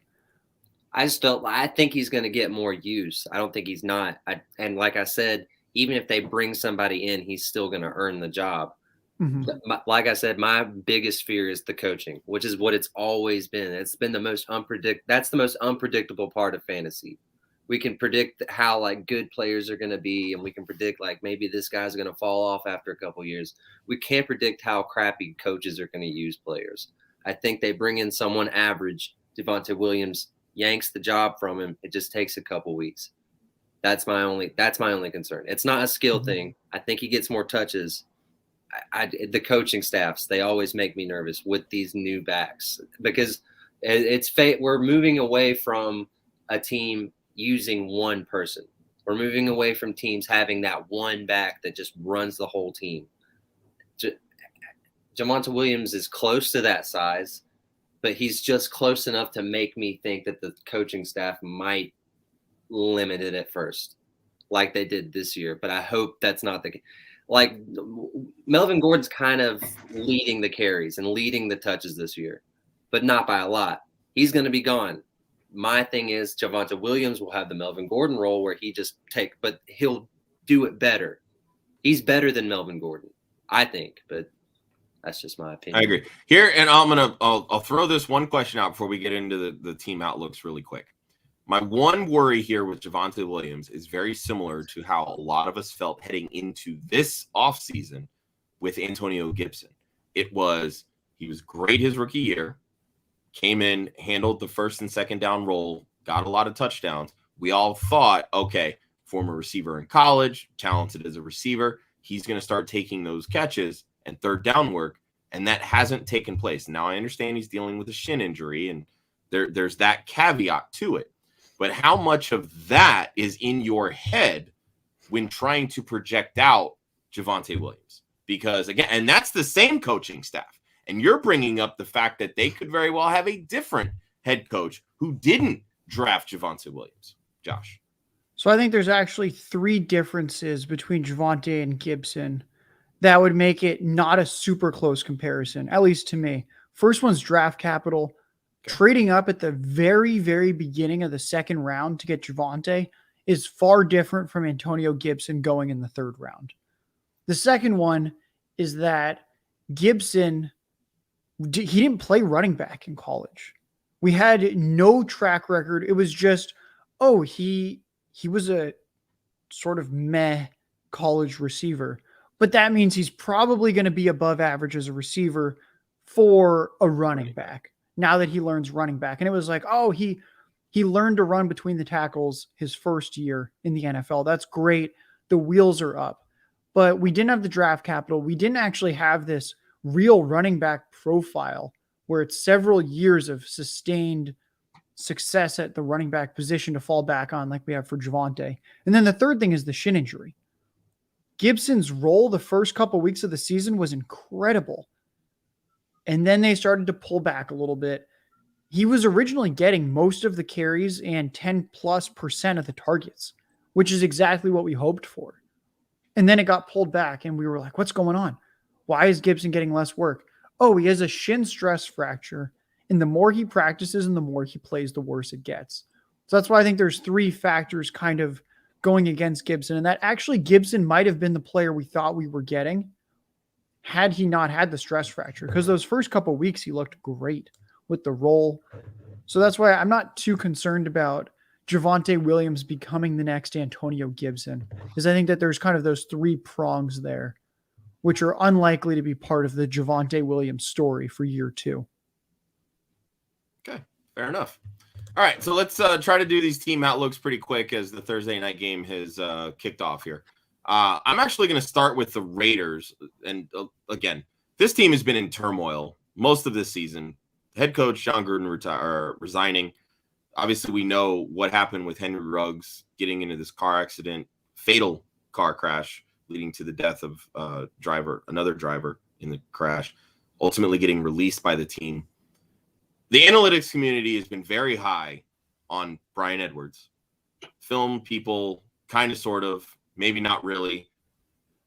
I think he's going to get more use. I don't think he's not. And like I said, even if they bring somebody in, he's still going to earn the job. Mm-hmm. Like I said, my biggest fear is the coaching, which is what it's always been. It's been the most that's the most unpredictable part of fantasy. We can predict how like good players are going to be, and we can predict like maybe this guy's going to fall off after a couple years. We can't predict how crappy coaches are going to use players. I think they bring in someone average, Javonte Williams, yanks the job from him. It just takes a couple weeks. That's my only concern. It's not a skill thing. I think he gets more touches. The coaching staffs, they always make me nervous with these new backs because we're moving away from a team using one person. We're moving away from teams having that one back that just runs the whole team. Jamanta Williams is close to that size, but he's just close enough to make me think that the coaching staff might limit it at first, like they did this year. But I hope that's not the case. Like Melvin Gordon's kind of leading the carries and leading the touches this year, but not by a lot. He's going to be gone. My thing is Javonte Williams will have the Melvin Gordon role where but he'll do it better. He's better than Melvin Gordon, I think, but that's just my opinion. I agree. Here, and I'll throw this one question out before we get into the team outlooks really quick. My one worry here with Javonte Williams is very similar to how a lot of us felt heading into this offseason with Antonio Gibson. He was great his rookie year, came in, handled the first and second down role, got a lot of touchdowns. We all thought, okay, former receiver in college, talented as a receiver, he's going to start taking those catches and third down work, and that hasn't taken place. Now, I understand he's dealing with a shin injury, and there's that caveat to it. But how much of that is in your head when trying to project out Javonte Williams? Because, again, and that's the same coaching staff. And you're bringing up the fact that they could very well have a different head coach who didn't draft Javonte Williams. Josh. So I think there's actually 3 differences between Javonte and Gibson that would make it not a super close comparison, at least to me. First one's draft capital. Trading up at the very, very beginning of the second round to get Javonte is far different from Antonio Gibson going in the third round. The second one is that Gibson, he didn't play running back in college. We had no track record. It was just, he was a sort of meh college receiver. But that means he's probably going to be above average as a receiver for a running back now that he learns running back. And it was like, he learned to run between the tackles his first year in the NFL. That's great. The wheels are up. But we didn't have the draft capital. We didn't actually have this real running back profile where it's several years of sustained success at the running back position to fall back on like we have for Javonte. And then the third thing is the shin injury. Gibson's role the first couple weeks of the season was incredible. And then they started to pull back a little bit. he was originally getting most of the carries and 10+% of the targets, which is exactly what we hoped for. And then it got pulled back and we were like, what's going on? Why is Gibson getting less work? Oh, he has a shin stress fracture. And the more he practices and the more he plays, the worse it gets. So that's why I think there's 3 factors kind of going against Gibson. And that actually Gibson might have been the player we thought we were getting had he not had the stress fracture. Because those first couple of weeks, he looked great with the role. So that's why I'm not too concerned about Javonte Williams becoming the next Antonio Gibson, because I think that there's kind of those 3 prongs there, which are unlikely to be part of the Javonte Williams story for year 2. Okay, fair enough. All right, so let's try to do these team outlooks pretty quick as the Thursday night game has kicked off here. I'm actually going to start with the Raiders. And again, this team has been in turmoil most of this season. Head coach John Gruden resigning. Obviously, we know what happened with Henry Ruggs getting into this car accident, fatal car crash, leading to the death of another driver in the crash, ultimately getting released by the team. The analytics community has been very high on Bryan Edwards. Film people, kind of, sort of, maybe not really.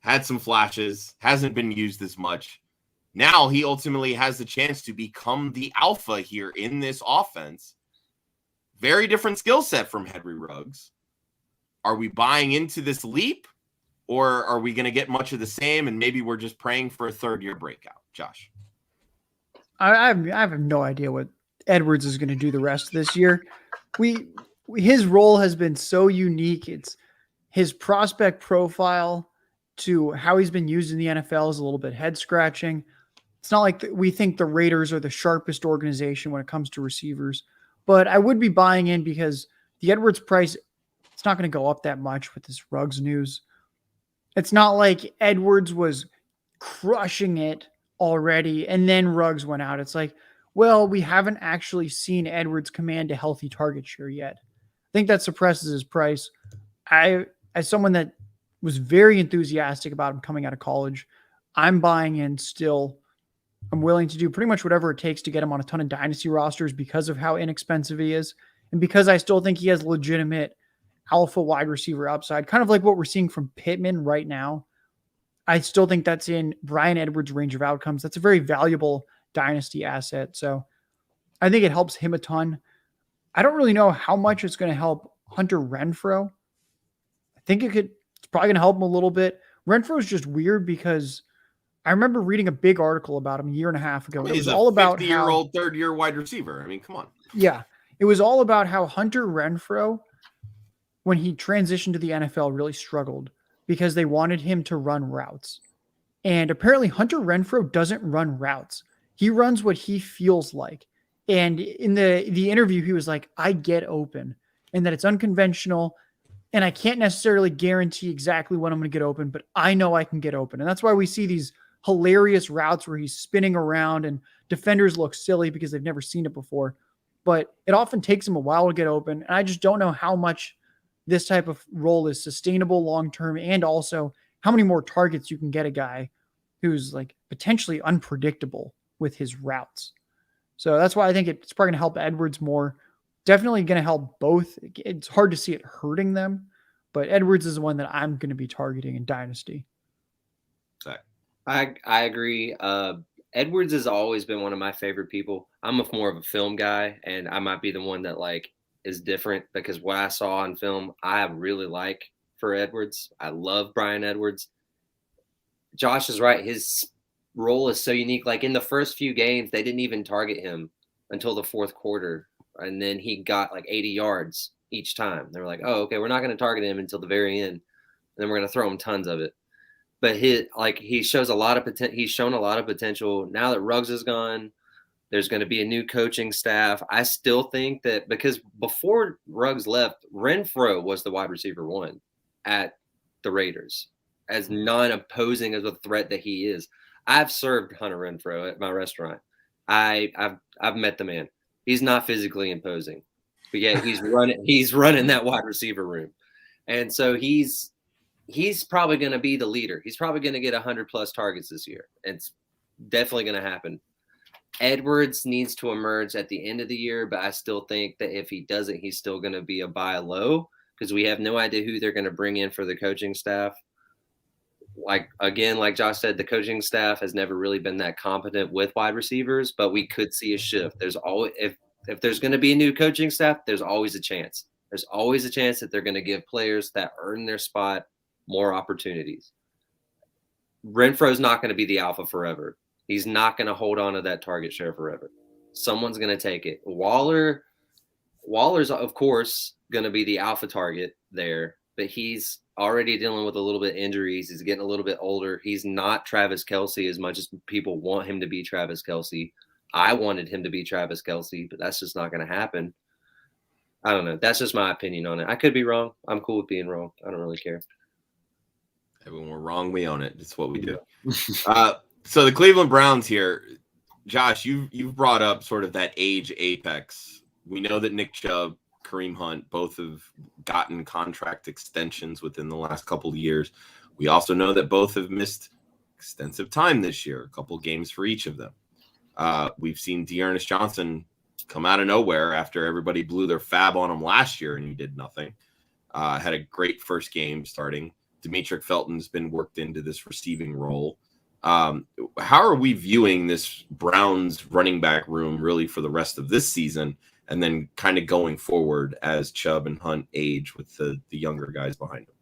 Had some flashes, hasn't been used as much. Now he ultimately has the chance to become the alpha here in this offense. Very different skill set from Henry Ruggs. Are we buying into this leap, or are we going to get much of the same and maybe we're just praying for a third-year breakout? Josh. I have no idea what Edwards is going to do the rest of this year. His role has been so unique. It's his prospect profile to how he's been used in the NFL is a little bit head-scratching. It's not like we think the Raiders are the sharpest organization when it comes to receivers, but I would be buying in because the Edwards price, it's not going to go up that much with this Ruggs news. It's not like Edwards was crushing it already and then Ruggs went out. It's like, well, we haven't actually seen Edwards command a healthy target share yet. I think that suppresses his price. As someone that was very enthusiastic about him coming out of college, I'm buying in still. I'm willing to do pretty much whatever it takes to get him on a ton of dynasty rosters because of how inexpensive he is. And because I still think he has legitimate alpha wide receiver upside, kind of like what we're seeing from Pittman right now. I still think that's in Bryan Edwards' range of outcomes. That's a very valuable dynasty asset. So I think it helps him a ton. I don't really know how much it's going to help Hunter Renfrow. I think it's probably going to help him a little bit. Renfrow is just weird because I remember reading a big article about him a year and a half ago. I mean, it was all about 50-year-old third-year wide receiver. I mean, come on. Yeah. It was all about how Hunter Renfrow, when he transitioned to the NFL, really struggled because they wanted him to run routes. And apparently Hunter Renfrow doesn't run routes. He runs what he feels like. And in the interview, he was like, I get open, and that it's unconventional. And I can't necessarily guarantee exactly when I'm going to get open, but I know I can get open. And that's why we see these hilarious routes where he's spinning around and defenders look silly because they've never seen it before. But it often takes him a while to get open. And I just don't know how much this type of role is sustainable long-term, and also how many more targets you can get a guy who's like potentially unpredictable with his routes. So that's why I think it's probably going to help Edwards more. Definitely going to help both. It's hard to see it hurting them, but Edwards is the one that I'm going to be targeting in Dynasty. I agree. Edwards has always been one of my favorite people. I'm more of a film guy, and I might be the one that is different because what I saw on film, I really like for Edwards. I love Bryan Edwards. Josh is right. His role is so unique. Like in the first few games, they didn't even target him until the fourth quarter. And then he got 80 yards each time. They were like, oh, okay, we're not going to target him until the very end. And then we're going to throw him tons of it. But he shows a lot of potential. He's shown a lot of potential. Now that Ruggs is gone, there's going to be a new coaching staff. I still think that because before Ruggs left, Renfrow was the wide receiver 1 at the Raiders, as non-opposing as a threat that he is. I've served Hunter Renfrow at my restaurant. I've met the man. He's not physically imposing, but yet he's running that wide receiver room. And so he's probably going to be the leader. He's probably going to get 100+ targets this year. It's definitely going to happen. Edwards needs to emerge at the end of the year, but I still think that if he doesn't, he's still going to be a buy low because we have no idea who they're going to bring in for the coaching staff. Like Josh said, the coaching staff has never really been that competent with wide receivers, but we could see a shift. There's always if there's going to be a new coaching staff, there's always a chance. There's always a chance that they're going to give players that earn their spot more opportunities. Renfro's not going to be the alpha forever. He's not going to hold on to that target share forever. Someone's going to take it. Waller's, of course, going to be the alpha target there, but he's already dealing with a little bit of injuries. He's getting a little bit older. He's not Travis Kelce as much as people want him to be Travis Kelce. I wanted him to be Travis Kelce, but that's just not going to happen. I don't know. That's just my opinion on it. I could be wrong. I'm cool with being wrong. I don't really care. When we're wrong, we own it. It's what we do. So the Cleveland Browns here, Josh, you've brought up sort of that age apex. We know that Nick Chubb, Kareem Hunt, both have gotten contract extensions within the last couple of years. We also know that both have missed extensive time this year, a couple games for each of them. We've seen Dearness Johnson come out of nowhere after everybody blew their fab on him last year and he did nothing. Had a great first game starting. Demetric Felton's been worked into this receiving role. How are we viewing this Browns running back room really for the rest of this season and then kind of going forward as Chubb and Hunt age with the younger guys behind him?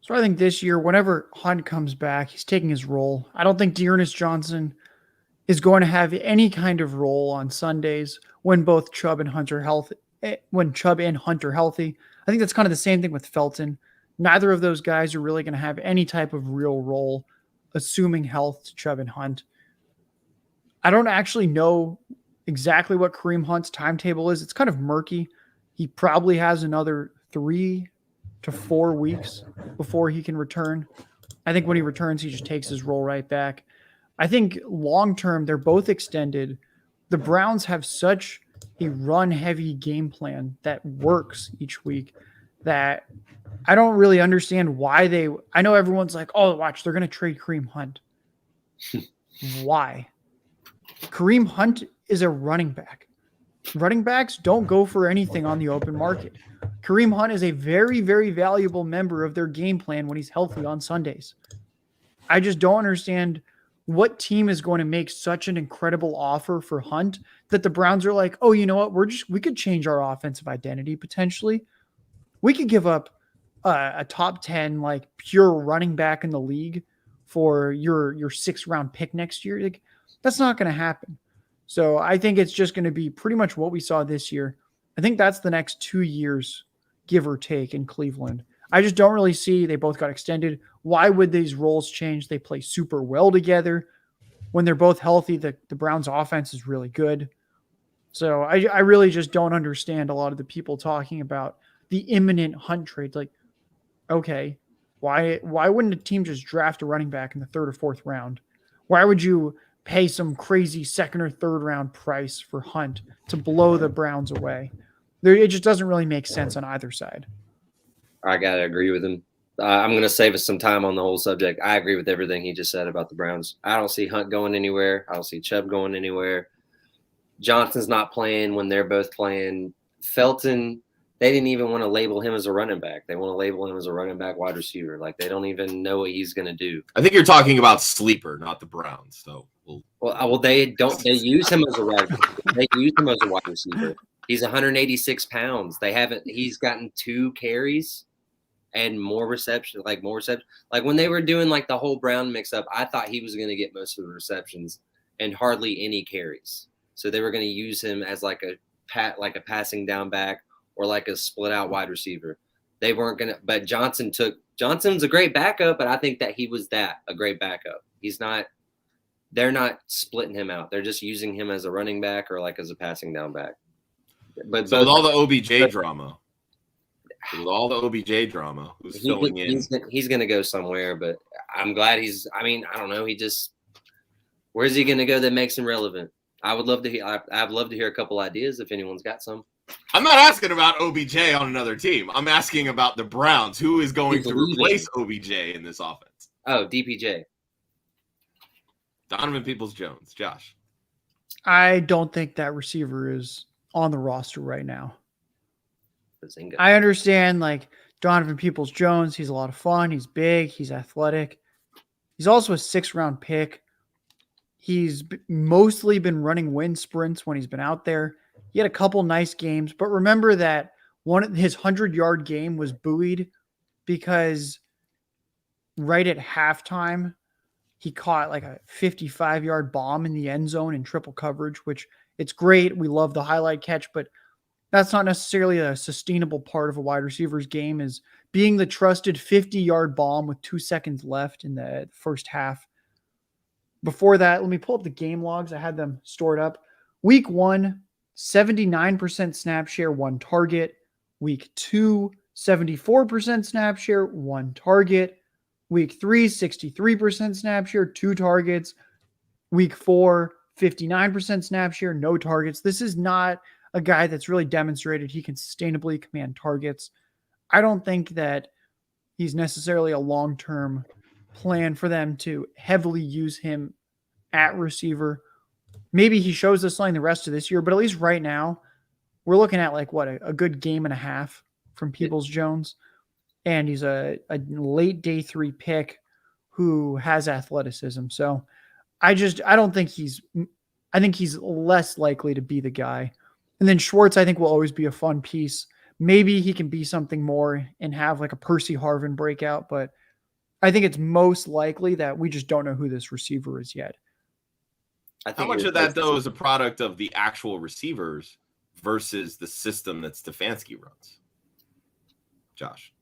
So I think this year, whenever Hunt comes back, he's taking his role. I don't think Dearness Johnson is going to have any kind of role on Sundays when both Chubb and Hunt are healthy. When Chubb and Hunt are healthy, I think that's kind of the same thing with Felton. Neither of those guys are really going to have any type of real role, assuming health to Chubb and Hunt. I don't actually know exactly what Kareem Hunt's timetable is. It's kind of murky. He probably has another 3 to 4 weeks before he can return. I think when he returns, he just takes his role right back. I think long-term, they're both extended. The Browns have such a run-heavy game plan that works each week that I don't really understand why I know everyone's like, oh, watch, they're going to trade Kareem Hunt. Why? Kareem Hunt is a running back. Running backs don't go for anything on the open market. Kareem Hunt is a very, very valuable member of their game plan when he's healthy on Sundays. I just don't understand what team is going to make such an incredible offer for Hunt that the Browns are like, oh, you know what? We could change our offensive identity potentially. We could give up a top 10, like pure running back in the league for your 6th round pick next year. Like, that's not going to happen. So I think it's just going to be pretty much what we saw this year. I think that's the next 2 years, give or take, in Cleveland. I just don't really see they both got extended. Why would these roles change? They play super well together. When they're both healthy, the Browns offense is really good. So I really just don't understand a lot of the people talking about the imminent Hunt trade. Like, okay, why wouldn't a team just draft a running back in the 3rd or 4th round? Why would you pay some crazy 2nd or 3rd round price for Hunt to blow the Browns away? It just doesn't really make sense on either side. I got to agree with him. I'm going to save us some time on the whole subject. I agree with everything he just said about the Browns. I don't see Hunt going anywhere. I don't see Chubb going anywhere. Johnson's not playing when they're both playing. Felton, they didn't even want to label him as a running back. They want to label him as a running back wide receiver. Like, they don't even know what he's going to do. I think you're talking about Sleeper, not the Browns. So they use him as a wide receiver. They use him as a wide receiver. He's 186 pounds. He's gotten 2 carries and more reception. Like when they were doing like the whole Brown mix up, I thought he was going to get most of the receptions and hardly any carries. So they were going to use him as like a passing down back or like a split out wide receiver. They weren't going to, but Johnson's a great backup, but I think that he was a great backup. They're not splitting him out. They're just using him as a running back or like as a passing down back. But with all the OBJ drama, who's filling in? He's going to go somewhere, but I'm glad I don't know. Where's he going to go that makes him relevant? I'd love to hear a couple ideas if anyone's got some. I'm not asking about OBJ on another team. I'm asking about the Browns. Who is going to replace OBJ in this offense? Oh, DPJ. Donovan Peoples-Jones. Josh. I don't think that receiver is on the roster right now. Bazinga. I understand like Donovan Peoples-Jones. He's a lot of fun. He's big. He's athletic. He's also a 6th-round pick. He's mostly been running wind sprints when he's been out there. He had a couple nice games, but remember that his 100-yard game was buoyed because right at halftime, he caught like a 55-yard bomb in the end zone in triple coverage, which it's great. We love the highlight catch, but that's not necessarily a sustainable part of a wide receiver's game, is being the trusted 50-yard bomb with 2 seconds left in the first half. Before that, let me pull up the game logs. I had them stored up. Week 1, 79% snap share, 1 target. Week 2, 74% snap share, 1 target. Week 3, 63% snap share, 2 targets. Week 4, 59% snap share, no targets. This is not a guy that's really demonstrated he can sustainably command targets. I don't think that he's necessarily a long-term plan for them to heavily use him at receiver. Maybe he shows us something the rest of this year, but at least right now, we're looking at like a good game and a half from Peoples-Jones. And he's a late day 3 pick who has athleticism. So I think he's less likely to be the guy. And then Schwartz, I think, will always be a fun piece. Maybe he can be something more and have like a Percy Harvin breakout, but I think it's most likely that we just don't know who this receiver is yet. How much of that, though, is a product of the actual receivers versus the system that Stefanski runs? Josh.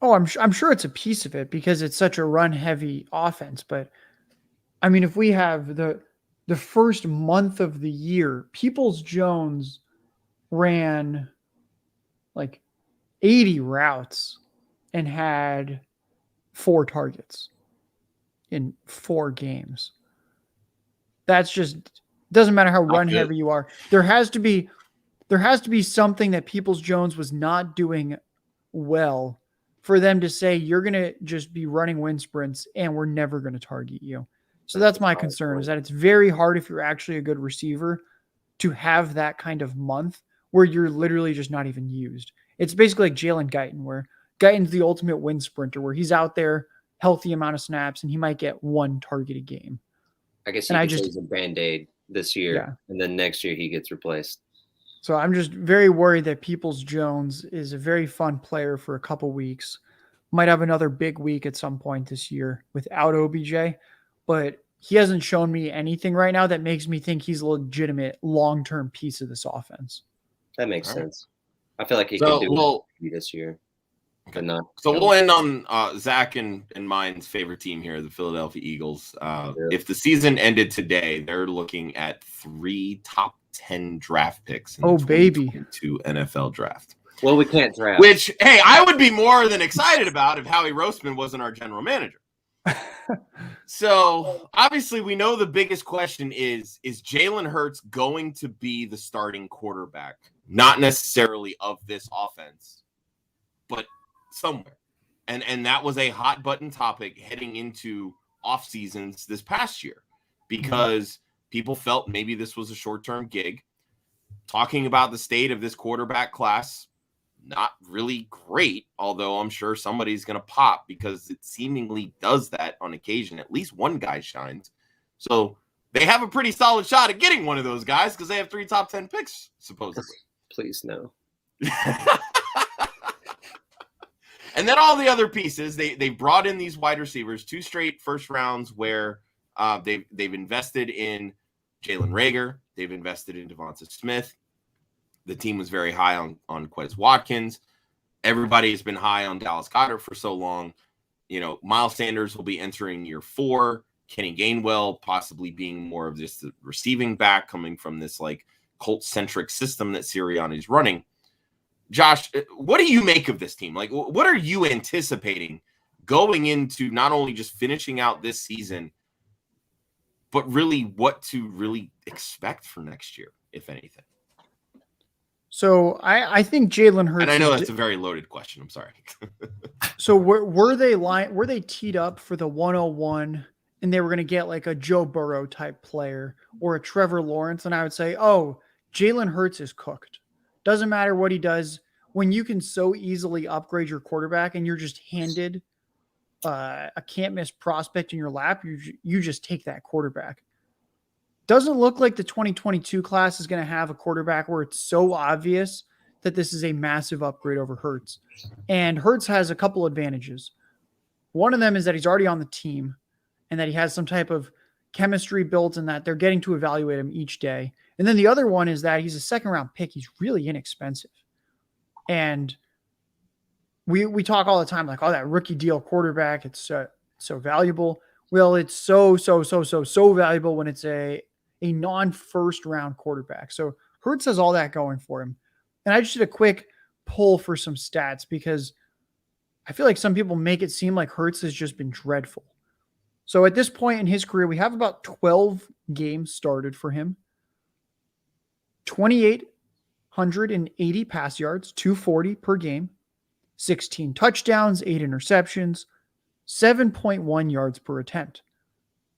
Oh, I'm sure it's a piece of it because it's such a run-heavy offense. But, I mean, if we have the first month of the year, Peoples-Jones ran like 80 routes and had 4 targets in 4 games. That's just doesn't matter how run heavy you are. There has to be something that Peoples-Jones was not doing well for them to say you're going to just be running wind sprints and we're never going to target you. So that's my concern, is that it's very hard if you're actually a good receiver to have that kind of month where you're literally just not even used. It's basically like Jalen Guyton, where Guyton's the ultimate wind sprinter, where he's out there healthy amount of snaps and he might get 1 target a game. I guess he's a Band-Aid this year, and then next year he gets replaced. So I'm just very worried that Peoples-Jones is a very fun player for a couple weeks. Might have another big week at some point this year without OBJ, but he hasn't shown me anything right now that makes me think he's a legitimate long-term piece of this offense. That makes sense. I feel like he could do it this year. But not. So we'll end on Zach and mine's favorite team here, the Philadelphia Eagles. If the season ended today, they're looking at 3 top 10 draft picks in the 2022 NFL draft. Well, we can't draft. Which, hey, I would be more than excited about if Howie Roseman wasn't our general manager. So, obviously, we know the biggest question is Jalen Hurts going to be the starting quarterback? Not necessarily of this offense, but somewhere. And that was a hot button topic heading into off seasons this past year because people felt maybe this was a short-term gig. Talking about the state of this quarterback class, not really great, although I'm sure somebody's going to pop because it seemingly does that on occasion. At least one guy shines. So they have a pretty solid shot at getting one of those guys because they have 3 top 10 picks, supposedly. Please, no. And then all the other pieces, they brought in these wide receivers, 2 straight first rounds where they've invested in Jalen Reagor. They've invested in Devonta Smith. The team was very high on Quez Watkins. Everybody has been high on Dallas Goedert for so long. You know, Miles Sanders will be entering year 4. Kenny Gainwell possibly being more of just the receiving back coming from this like cult-centric system that Sirianni is running. Josh, what do you make of this team? Like, what are you anticipating going into not only just finishing out this season, but really what to really expect for next year, if anything? So I think Jalen Hurts. And I know that's a very loaded question. I'm sorry. So were they teed up for the 101 and they were going to get like a Joe Burrow type player or a Trevor Lawrence, and I would say, oh, Jalen Hurts is cooked. Doesn't matter what he does. When you can so easily upgrade your quarterback and you're just handed a can't miss prospect in your lap, you just take that quarterback. Doesn't look like the 2022 class is going to have a quarterback where it's so obvious that this is a massive upgrade over Hurts. And Hurts has a couple advantages. One of them is that he's already on the team and that he has some type of chemistry built and that they're getting to evaluate him each day. And then the other one is that he's a second-round pick. He's really inexpensive. And we talk all the time like, oh, that rookie deal quarterback, it's so valuable. Well, it's so valuable when it's a non-first round quarterback. So Hurts has all that going for him. And I just did a quick pull for some stats because I feel like some people make it seem like Hurts has just been dreadful. So at this point in his career, we have about 12 games started for him. 2,880 pass yards, 240 per game, 16 touchdowns, 8 interceptions, 7.1 yards per attempt.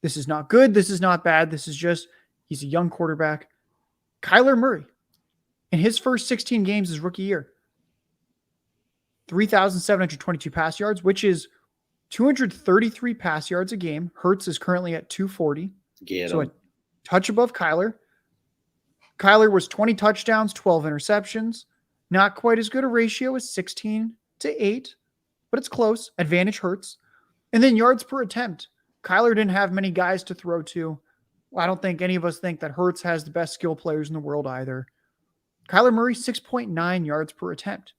This is not good. This is not bad. This is just, he's a young quarterback. Kyler Murray, in his first 16 games his rookie year, 3,722 pass yards, which is 233 pass yards a game. Hurts is currently at 240. So a touch above Kyler. Kyler was 20 touchdowns, 12 interceptions. Not quite as good a ratio as 16 to 8, but it's close. Advantage Hurts. And then yards per attempt. Kyler didn't have many guys to throw to. I don't think any of us think that Hurts has the best skill players in the world either. Kyler Murray, 6.9 yards per attempt.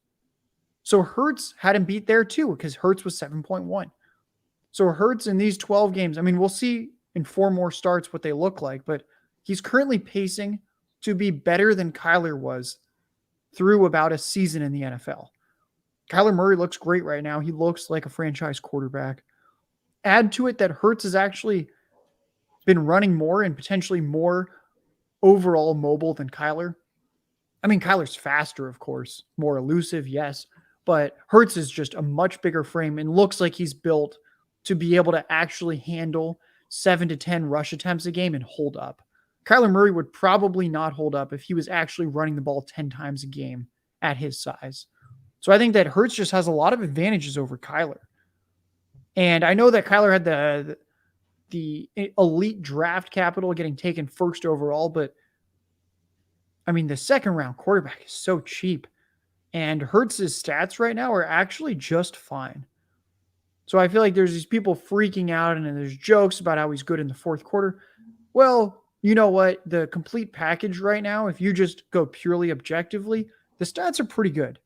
So Hurts had him beat there too because Hurts was 7.1. So Hurts in these 12 games, I mean, we'll see in 4 more starts what they look like, but he's currently pacing to be better than Kyler was through about a season in the NFL. Kyler Murray looks great right now. He looks like a franchise quarterback. Add to it that Hurts has actually been running more and potentially more overall mobile than Kyler. I mean, Kyler's faster, of course, more elusive, yes, but Hurts is just a much bigger frame and looks like he's built to be able to actually handle 7 to 10 rush attempts a game and hold up. Kyler Murray would probably not hold up if he was actually running the ball 10 times a game at his size. So I think that Hurts just has a lot of advantages over Kyler. And I know that Kyler had the elite draft capital getting taken first overall, but I mean, the second round quarterback is so cheap. And Hurts' stats right now are actually just fine. So I feel like there's these people freaking out and there's jokes about how he's good in the fourth quarter. Well, you know what? The complete package right now, if you just go purely objectively, the stats are pretty good.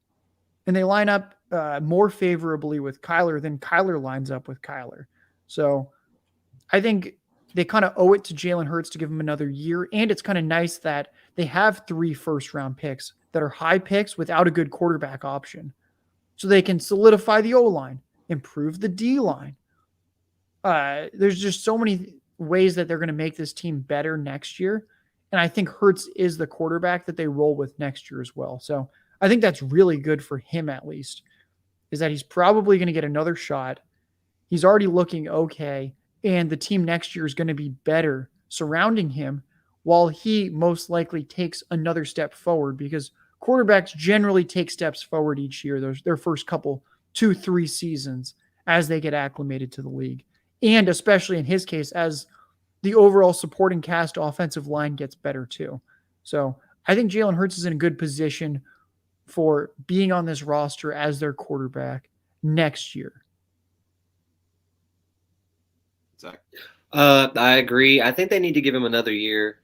And they line up more favorably with Kyler than Kyler lines up with Kyler. So I think they kind of owe it to Jalen Hurts to give him another year. And it's kind of nice that they have 3 first-round picks that are high picks without a good quarterback option. So they can solidify the O-line, improve the D-line. There's just so many ways that they're going to make this team better next year. And I think Hurts is the quarterback that they roll with next year as well. So I think that's really good for him, at least, is that he's probably going to get another shot. He's already looking okay, and the team next year is going to be better surrounding him while he most likely takes another step forward, because quarterbacks generally take steps forward each year, their first couple, 2-3 seasons, as they get acclimated to the league. And especially in his case, as the overall supporting cast offensive line gets better too. So I think Jalen Hurts is in a good position for being on this roster as their quarterback next year. Zach? I agree. I think they need to give him another year.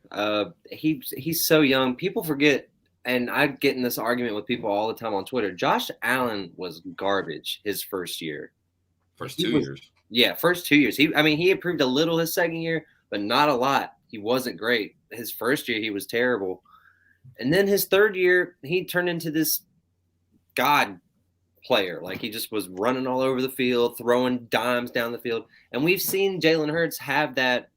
He's so young. People forget, and I get in this argument with people all the time on Twitter. Josh Allen was garbage his first year. First 2 years. Yeah, first 2 years. He improved a little his second year, but not a lot. He wasn't great. His first year, he was terrible. And then his third year, he turned into this god player. Like, he just was running all over the field, throwing dimes down the field. And we've seen Jalen Hurts have that.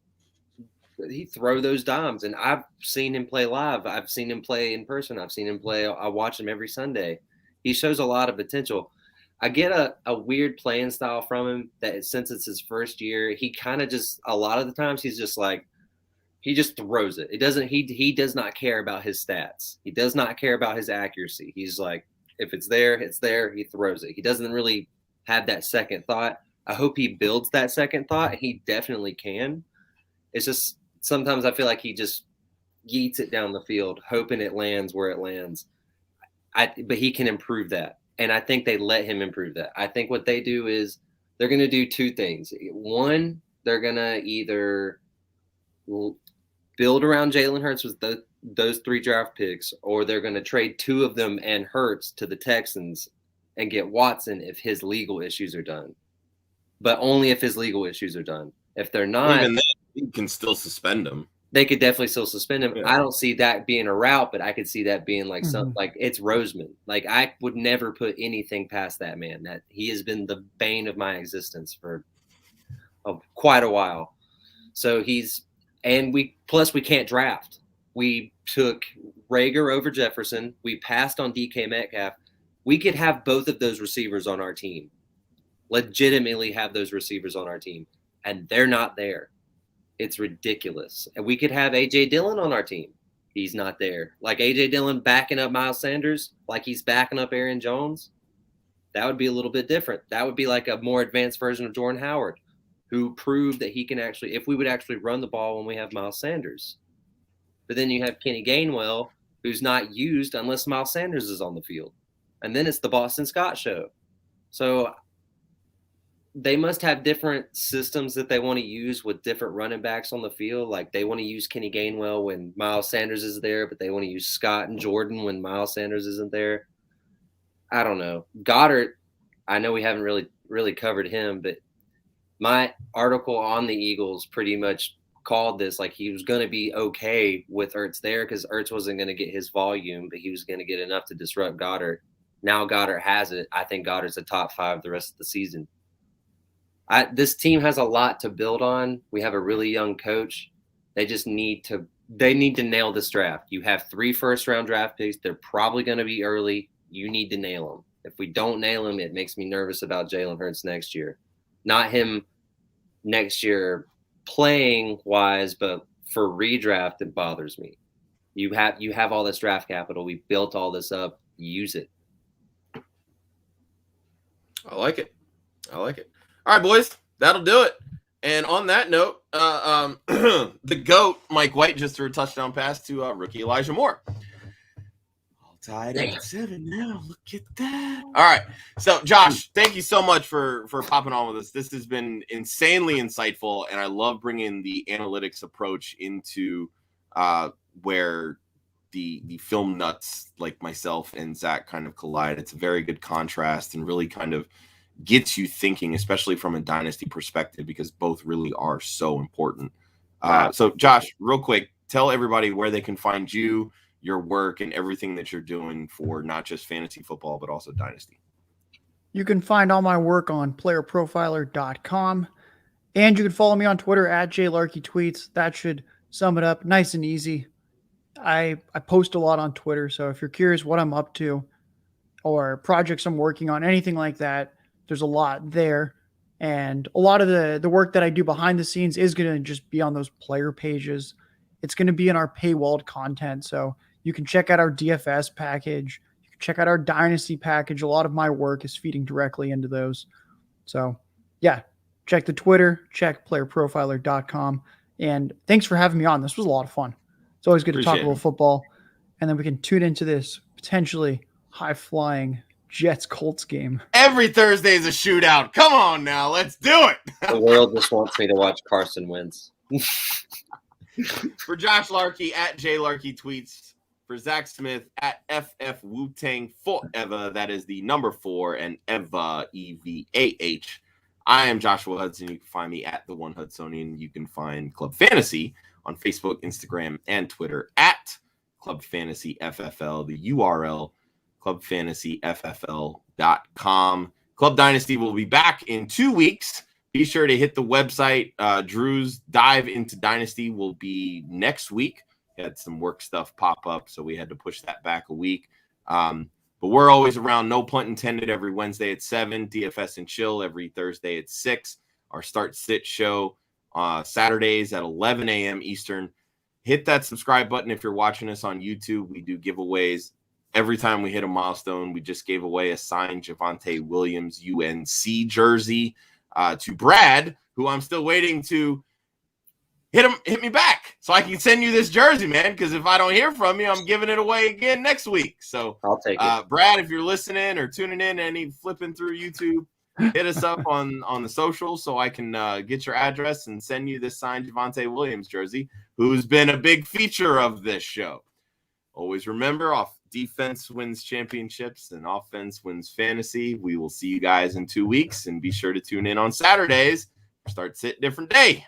He throw those dimes, and I've seen him play live. I've seen him play in person. I've seen him play. I watch him every Sunday. He shows a lot of potential. I get a weird playing style from him that since it's his first year, he kind of just a lot of the times he's just like he just throws it. It doesn't he does not care about his stats. He does not care about his accuracy. He's like, if it's there, it's there. He throws it. He doesn't really have that second thought. I hope he builds that second thought. He definitely can. It's just sometimes I feel like he just yeets it down the field, hoping it lands where it lands. But he can improve that. And I think they let him improve that. I think what they do is they're going to do two things. One, they're going to either build around Jalen Hurts with those 3 draft picks, or they're going to trade 2 of them and Hurts to the Texans and get Watson if his legal issues are done. But only if his legal issues are done. If they're not, even then, you can still suspend him. They could definitely still suspend him. Yeah. I don't see that being a route, but I could see that being like something like it's Roseman. Like I would never put anything past that man. That he has been the bane of my existence for quite a while. So we can't draft. We took Rager over Jefferson. We passed on DK Metcalf. We could have both of those receivers on our team. Legitimately have those receivers on our team, and they're not there. It's ridiculous. And we could have A.J. Dillon on our team. He's not there. Like A.J. Dillon backing up Miles Sanders, like he's backing up Aaron Jones. That would be a little bit different. That would be like a more advanced version of Jordan Howard, who proved that he can actually, if we would actually run the ball when we have Miles Sanders. But then you have Kenny Gainwell, who's not used unless Miles Sanders is on the field. And then it's the Boston Scott show. So they must have different systems that they want to use with different running backs on the field. Like they want to use Kenny Gainwell when Miles Sanders is there, but they want to use Scott and Jordan when Miles Sanders isn't there. I don't know. Goddard, I know we haven't really covered him, but my article on the Eagles pretty much called this like he was going to be okay with Ertz there because Ertz wasn't going to get his volume, but he was going to get enough to disrupt Goddard. Now Goddard has it. I think Goddard's a top 5 the rest of the season. This team has a lot to build on. We have a really young coach. They just need to nail this draft. You have 3 first-round draft picks. They're probably going to be early. You need to nail them. If we don't nail them, it makes me nervous about Jalen Hurts next year. Not him next year playing-wise, but for redraft, it bothers me. You have all this draft capital. We built all this up. Use it. I like it. All right, boys, that'll do it. And on that note, the GOAT, Mike White, just threw a touchdown pass to rookie Elijah Moore. All tied at 7 now. Look at that. All right. So, Josh, thank you so much for popping on with us. This has been insanely insightful, and I love bringing the analytics approach into where the film nuts like myself and Zach kind of collide. It's a very good contrast and really kind of gets you thinking, especially from a dynasty perspective, because both really are so important. So Josh, real quick, tell everybody where they can find you, your work, and everything that you're doing for not just fantasy football, but also dynasty. You can find all my work on playerprofiler.com, and you can follow me on Twitter at JLarkyTweets. That should sum it up nice and easy. I post a lot on Twitter, so if you're curious what I'm up to or projects I'm working on, anything like that, there's a lot there. And a lot of the work that I do behind the scenes is going to just be on those player pages. It's going to be in our paywalled content. So you can check out our DFS package. You can check out our Dynasty package. A lot of my work is feeding directly into those. So yeah, check the Twitter, check playerprofiler.com. And thanks for having me on. This was a lot of fun. It's always good to talk a little football. And then we can tune into this potentially high-flying Jets-Colts game. Every Thursday is a shootout. Come on now. Let's do it. The world just wants me to watch Carson Wentz. For Josh Larky at JLarkyTweets. For Zach Smith at FF Wu-Tang Forever. That is the number 4 and Eva, EVAH. I am Joshua Hudson. You can find me at The One Hudsonian. You can find Club Fantasy on Facebook, Instagram, and Twitter at Club Fantasy FFL. The URL clubfantasyffl.com. Club Dynasty will be back in 2 weeks. Be sure to hit the website. Drew's dive into Dynasty will be next week. He had some work stuff pop up, so we had to push that back a week. But But we're always around. No Punt Intended every Wednesday at 7. DFS and Chill every Thursday at 6. Our Start Sit show Saturdays at 11 a.m. Eastern. Hit that subscribe button if you're watching us on YouTube. We do giveaways. Every time we hit a milestone, we just gave away a signed Javonte Williams UNC jersey to Brad, who I'm still waiting to hit me back so I can send you this jersey, man, because if I don't hear from you, I'm giving it away again next week. So I'll take it. Brad, if you're listening or tuning in, any flipping through YouTube, hit us up on the socials so I can get your address and send you this signed Javonte Williams jersey, who's been a big feature of this show. Always remember, defense wins championships and offense wins fantasy. We will see you guys in 2 weeks, and be sure to tune in on Saturdays. Start Sit different day.